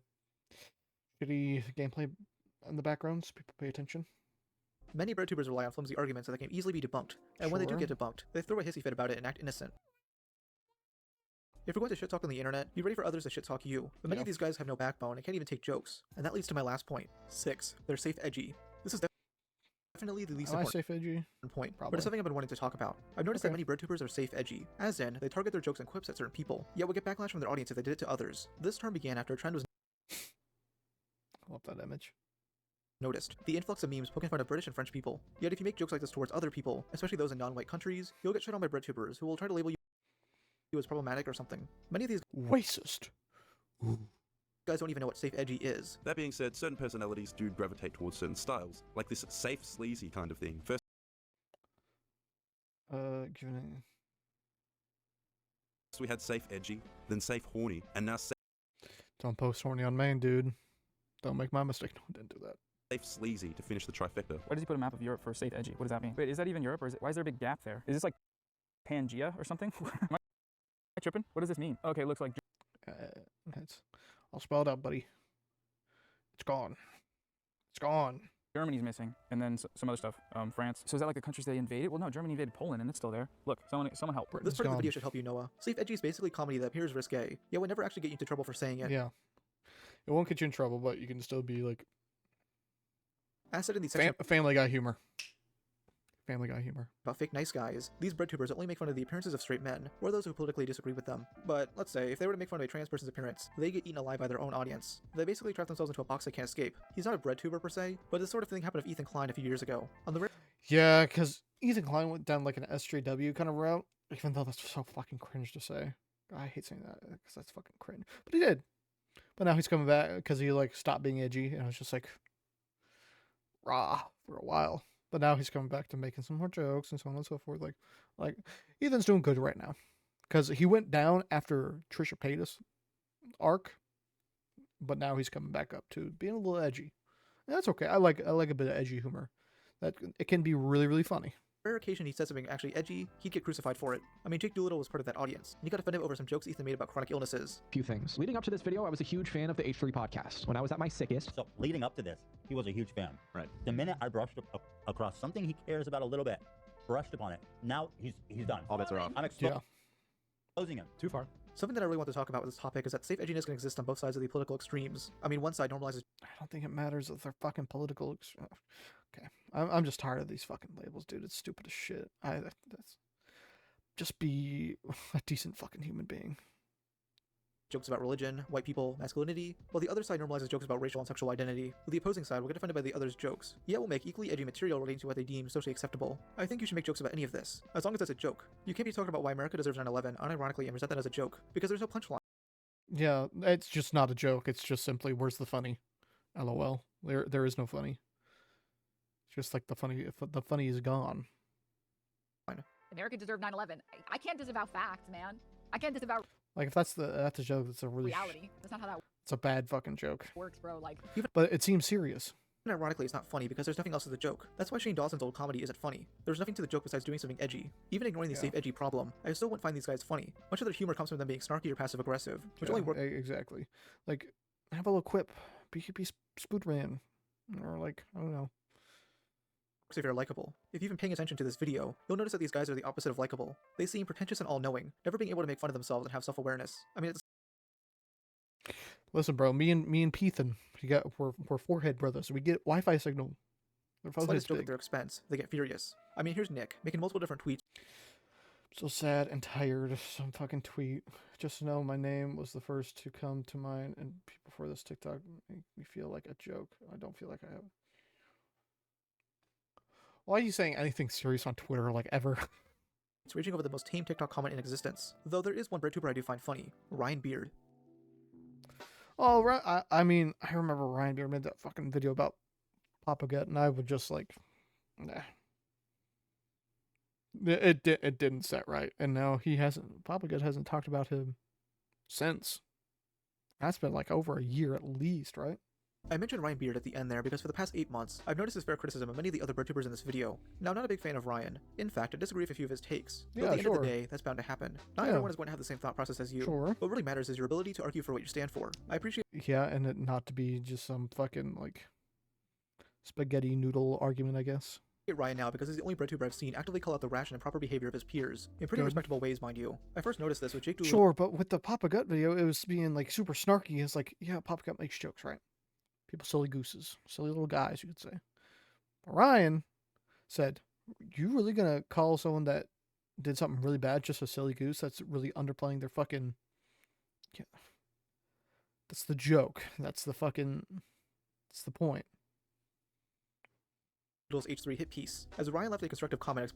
[SPEAKER 1] shitty gameplay in the background so people pay attention.
[SPEAKER 2] Many BreadTubers rely on flimsy arguments that can easily be debunked, and when they do
[SPEAKER 1] Sure.
[SPEAKER 2] get debunked, they throw a hissy fit about it and act innocent. If you're going to shit talk on the internet, be ready for others to shit talk you. But many of these guys have no backbone and can't even take jokes. And that leads to my last point. 6. They're safe edgy. This is definitely the least
[SPEAKER 1] Am I
[SPEAKER 2] important
[SPEAKER 1] safe edgy?
[SPEAKER 2] point,
[SPEAKER 1] Probably.
[SPEAKER 2] but it's something I've been wanting to talk about. I've noticed that many BreadTubers are safe edgy, as in, they target their jokes and quips at certain people, yet will get backlash from their audience if they did it to others. This term began after a trend was
[SPEAKER 1] I love that image.
[SPEAKER 2] noticed. The influx of memes poking fun of British and French people. Yet if you make jokes like this towards other people, especially those in non-white countries, you'll get shit on by BreadTubers who will try to label you as problematic or something. Many of these
[SPEAKER 1] racist
[SPEAKER 2] guys don't even know what safe edgy is.
[SPEAKER 23] That being said, certain personalities do gravitate towards certain styles, like this safe sleazy kind of thing. First,
[SPEAKER 1] Giving
[SPEAKER 23] we had safe edgy, then safe horny, and now
[SPEAKER 1] Don't post horny on main, dude. Don't make my mistake. No, didn't do that.
[SPEAKER 23] safe sleazy to finish the trifecta.
[SPEAKER 16] Why does he put a map of Europe for safe edgy? What does that mean? Wait, is that even Europe, or why is there a big gap there? Is this like Pangea or something? tripping? What does this mean? Okay, looks like
[SPEAKER 1] I'll spell it out, buddy. It's gone. It's gone.
[SPEAKER 16] Germany's missing, and then some other stuff. France. So is that like the countries they invaded? Well, no, Germany invaded Poland, and it's still there. Look, someone help.
[SPEAKER 2] This part of the video should help you, Noah. Safe edgy is basically comedy that appears risque, yet would never actually get you into trouble for saying it.
[SPEAKER 1] Yeah. It won't get you in trouble, but you can still be like
[SPEAKER 2] As said in the section
[SPEAKER 1] Family Guy humor. Family Guy humor.
[SPEAKER 2] About fake nice guys, these breadtubers only make fun of the appearances of straight men, or those who politically disagree with them. But let's say, if they were to make fun of a trans person's appearance, they get eaten alive by their own audience. They basically trap themselves into a box they can't escape. He's not a breadtuber per se, but this sort of thing happened with Ethan Klein a few years ago. On the
[SPEAKER 1] Yeah, because Ethan Klein went down like an SJW kind of route, even though that's so fucking cringe to say. I hate saying that because that's fucking cringe. But he did. But now he's coming back because he like stopped being edgy, and I was just like raw for a while. But now he's coming back to making some more jokes and so on and so forth. Like Ethan's doing good right now because he went down after Trisha Paytas arc, but now he's coming back up to being a little edgy. And that's okay. I like a bit of edgy humor. That it can be really, really funny.
[SPEAKER 2] rare occasion he said something actually edgy, he'd get crucified for it. I mean, Jake Doolittle was part of that audience, and he got offended over some jokes Ethan made about chronic illnesses.
[SPEAKER 3] Few things. Leading up to this video, I was a huge fan of the H3 podcast. When I was at my sickest.
[SPEAKER 20] So leading up to this, he was a huge fan. Right. The minute I brushed across something he cares about a little bit, brushed upon it, now he's done. All bets are off. I'm exposing him.
[SPEAKER 9] Too far.
[SPEAKER 2] Something that I really want to talk about with this topic is that safe edginess can exist on both sides of the political extremes. I mean, one side normalizes.
[SPEAKER 1] I don't think it matters if they're fucking political. Okay, I'm just tired of these fucking labels, dude. It's stupid as shit. Just be a decent fucking human being.
[SPEAKER 2] Jokes about religion, white people, masculinity, while the other side normalizes jokes about racial and sexual identity. The opposing side will get offended by the other's jokes, yet will make equally edgy material relating to what they deem socially acceptable. I think you should make jokes about any of this, as long as it's a joke. You can't be talking about why America deserves 9/11 unironically and present that as a joke, because there's no punchline.
[SPEAKER 1] Yeah, it's just not a joke. It's just simply, where's the funny? LOL. There is no funny. It's just like the funny is gone.
[SPEAKER 18] America deserved 9/11. I can't disavow facts, man. I can't disavow.
[SPEAKER 1] Like if that's a joke, that's a really
[SPEAKER 18] reality. That's not how that
[SPEAKER 1] it's a bad fucking joke.
[SPEAKER 18] works, bro. Like,
[SPEAKER 1] But it seems serious.
[SPEAKER 2] And ironically, it's not funny because there's nothing else to the joke. That's why Shane Dawson's old comedy isn't funny. There's nothing to the joke besides doing something edgy. Even ignoring the safe edgy problem, I still wouldn't find these guys funny. Much of their humor comes from them being snarky or passive aggressive, which only works.
[SPEAKER 1] Exactly. Like have a little quip, be Spoodman, or like I don't know.
[SPEAKER 2] If you're likable. If you've been paying attention to this video, you'll notice that these guys are the opposite of likable. They seem pretentious and all-knowing, never being able to make fun of themselves and have self-awareness. I mean, it's...
[SPEAKER 1] Listen, bro, me and Peethan, we're forehead brothers. We get Wi-Fi signal. They're both
[SPEAKER 2] slightest joke at their expense. They get furious. I mean, here's Nick, making multiple different tweets.
[SPEAKER 1] So sad and tired of some fucking tweet. Just know my name was the first to come to mind, and people for this TikTok make me feel like a joke. I don't feel like I have. Why are you saying anything serious on Twitter, like, ever?
[SPEAKER 2] It's raging over the most tame TikTok comment in existence. Though there is one BreadTuber I do find funny, Ryan Beard.
[SPEAKER 1] Oh, I mean, I remember Ryan Beard made that fucking video about Papa Gut, and I would just, like, nah. It didn't set right, and now Papa Gut hasn't talked about him since. That's been, like, over a year at least, right?
[SPEAKER 2] I mentioned Ryan Beard at the end there because for the past 8 months, I've noticed his fair criticism of many of the other BreadTubers in this video. Now, I'm not a big fan of Ryan. In fact, I disagree with a few of his takes. But at the end of the day, that's bound to happen. Not everyone is going to have the same thought process as you.
[SPEAKER 1] Sure.
[SPEAKER 2] What really matters is your ability to argue for what you stand for. I appreciate...
[SPEAKER 1] Yeah, and it not to be just some fucking, like, spaghetti noodle argument, I guess.
[SPEAKER 2] Ryan now because he's the only BreadTuber I've seen actively call out the rash and improper behavior of his peers. In pretty respectable ways, mind you. I first noticed this with Jake Doolittle.
[SPEAKER 1] Sure, but with the Papa Gut video, it was being, like, super snarky. It's like, yeah, Papa Gut makes jokes, right? People silly gooses, silly little guys, you could say. But Ryan said, you really gonna call someone that did something really bad just a silly goose? That's really underplaying their fucking... Yeah. That's the joke. That's the point.
[SPEAKER 2] H3 hit piece, as Ryan left a constructive comment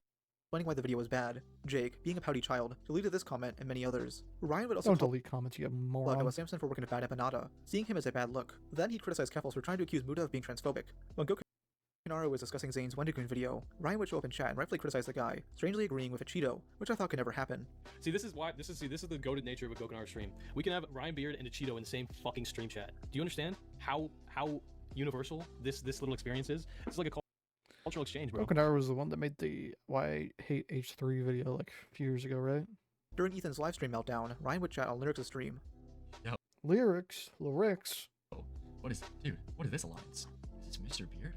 [SPEAKER 2] explaining why the video was bad. Jake, being a pouty child, deleted this comment and many others. Ryan would also
[SPEAKER 1] don't delete comments, you have moron.
[SPEAKER 2] Noah Samson for working a bad empanada, seeing him as a bad look. Then he'd criticize Keffels for trying to accuse Muda of being transphobic. When Gokinaro was discussing Zane's Wendigoon video, Ryan would show up in chat and rightfully criticize the guy, strangely agreeing with a Cheeto, which I thought could never happen.
[SPEAKER 4] See, this is the goated nature of a Gokinaro stream. We can have Ryan Beard and a Cheeto in the same fucking stream chat. Do you understand how universal this little experience is? It's like a cultural exchange, bro.
[SPEAKER 1] Gokinaro was the one that made the Why I Hate H3 video like a few years ago, right?
[SPEAKER 2] During Ethan's livestream meltdown, Ryan would chat on Lyrics' stream.
[SPEAKER 1] Lyrics.
[SPEAKER 7] What is this alliance? Is this Mr. Beard?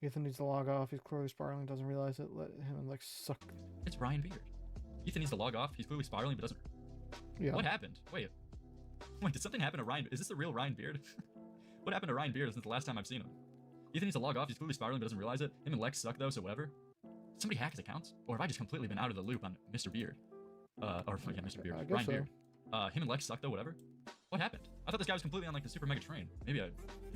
[SPEAKER 1] Ethan needs to log off. He's clearly spiraling. Doesn't realize it. Let him like suck.
[SPEAKER 7] It's Ryan Beard. Ethan needs to log off. He's clearly spiraling, but doesn't.
[SPEAKER 1] Yeah.
[SPEAKER 7] What happened? Wait, did something happen to Ryan? Is this the real Ryan Beard? What happened to Ryan Beard since the last time I've seen him? Ethan needs to log off. He's clearly spiraling, but doesn't realize it. Him and Lex suck though, so whatever. Did somebody hack his accounts? Or have I just completely been out of the loop on Mr. Beard? Mr. Beard. Ryan
[SPEAKER 1] so.
[SPEAKER 7] Beard. Him and Lex suck though, whatever. What happened? I thought this guy was completely on like the super mega train. Maybe I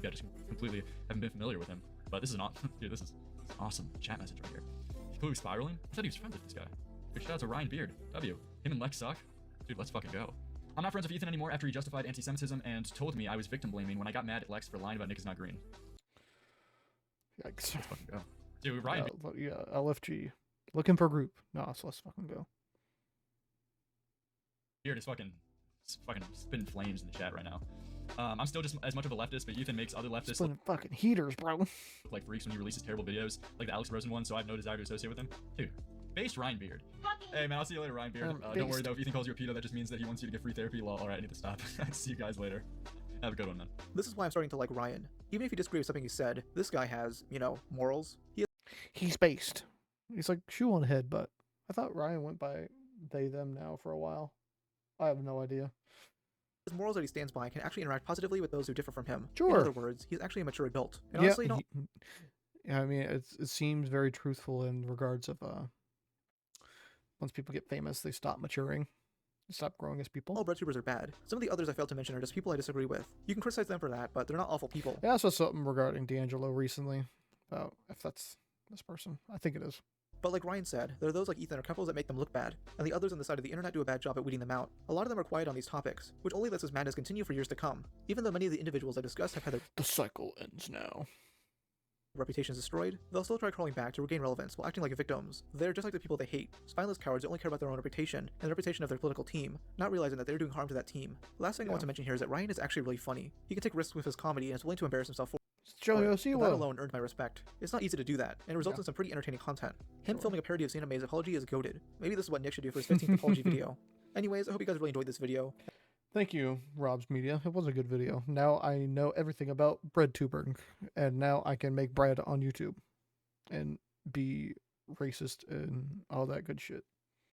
[SPEAKER 7] just completely haven't been familiar with him. But this is not. Dude, this is awesome chat message right here. He's clearly spiraling. I thought he was friends with this guy. Big shout out to Ryan Beard. W. Him and Lex suck. Dude, let's fucking go. I'm not friends with Ethan anymore after he justified anti-Semitism and told me I was victim blaming when I got mad at Lex for lying about Nick is not green.
[SPEAKER 1] Yikes.
[SPEAKER 7] Let's fucking go. Dude, Ryan.
[SPEAKER 1] Yeah, LFG. Looking for a group. No, so let's fucking go.
[SPEAKER 7] Beard is fucking spitting flames in the chat right now. I'm still just as much of a leftist, but Ethan makes other leftists
[SPEAKER 1] Spitting fucking heaters, bro.
[SPEAKER 7] like freaks when he releases terrible videos, like the Alex Rosen one, so I have no desire to associate with him. Dude, based Ryan Beard. Hey man, I'll see you later, Ryan Beard. Don't worry though, if Ethan calls you a pedo, that just means that he wants you to get free therapy. Lol, alright, I need to stop. See you guys later. Have a good one, man.
[SPEAKER 2] This is why I'm starting to like Ryan. Even if you disagree with something he said, this guy has, morals.
[SPEAKER 1] He's based. He's like shoe on head, but I thought Ryan went by they, them now for a while. I have no idea.
[SPEAKER 2] His morals that he stands by can actually interact positively with those who differ from him.
[SPEAKER 1] Sure.
[SPEAKER 2] In other words, he's actually a mature adult. And honestly,
[SPEAKER 1] I mean, it seems very truthful in regards of once people get famous, they stop maturing, they stop growing as people.
[SPEAKER 2] All BreadTubers are bad. Some of the others I failed to mention are just people I disagree with. You can criticize them for that, but they're not awful people.
[SPEAKER 1] Yeah, I saw something regarding D'Angelo recently about if that's this person. I think it is.
[SPEAKER 2] But like Ryan said, there are those like Ethan or couples that make them look bad, and the others on the side of the internet do a bad job at weeding them out. A lot of them are quiet on these topics, which only lets this madness continue for years to come, even though many of the individuals I discussed have had their
[SPEAKER 1] The cycle ends now.
[SPEAKER 2] reputations destroyed. They'll still try crawling back to regain relevance while acting like victims. They're just like the people they hate. Spineless cowards only care about their own reputation and the reputation of their political team, not realizing that they're doing harm to that team. Last thing I want to mention here is that Ryan is actually really funny. He can take risks with his comedy and is willing to embarrass himself for that alone earned my respect. It's not easy to do that, and it results in some pretty entertaining content. Him filming a parody of Xena May's apology is goated. Maybe this is what Nick should do for his 15th apology video. Anyways, I hope you guys really enjoyed this video.
[SPEAKER 1] Thank you, Rob's Media. It was a good video. Now I know everything about BreadTubing, and now I can make bread on YouTube and be racist and all that good shit.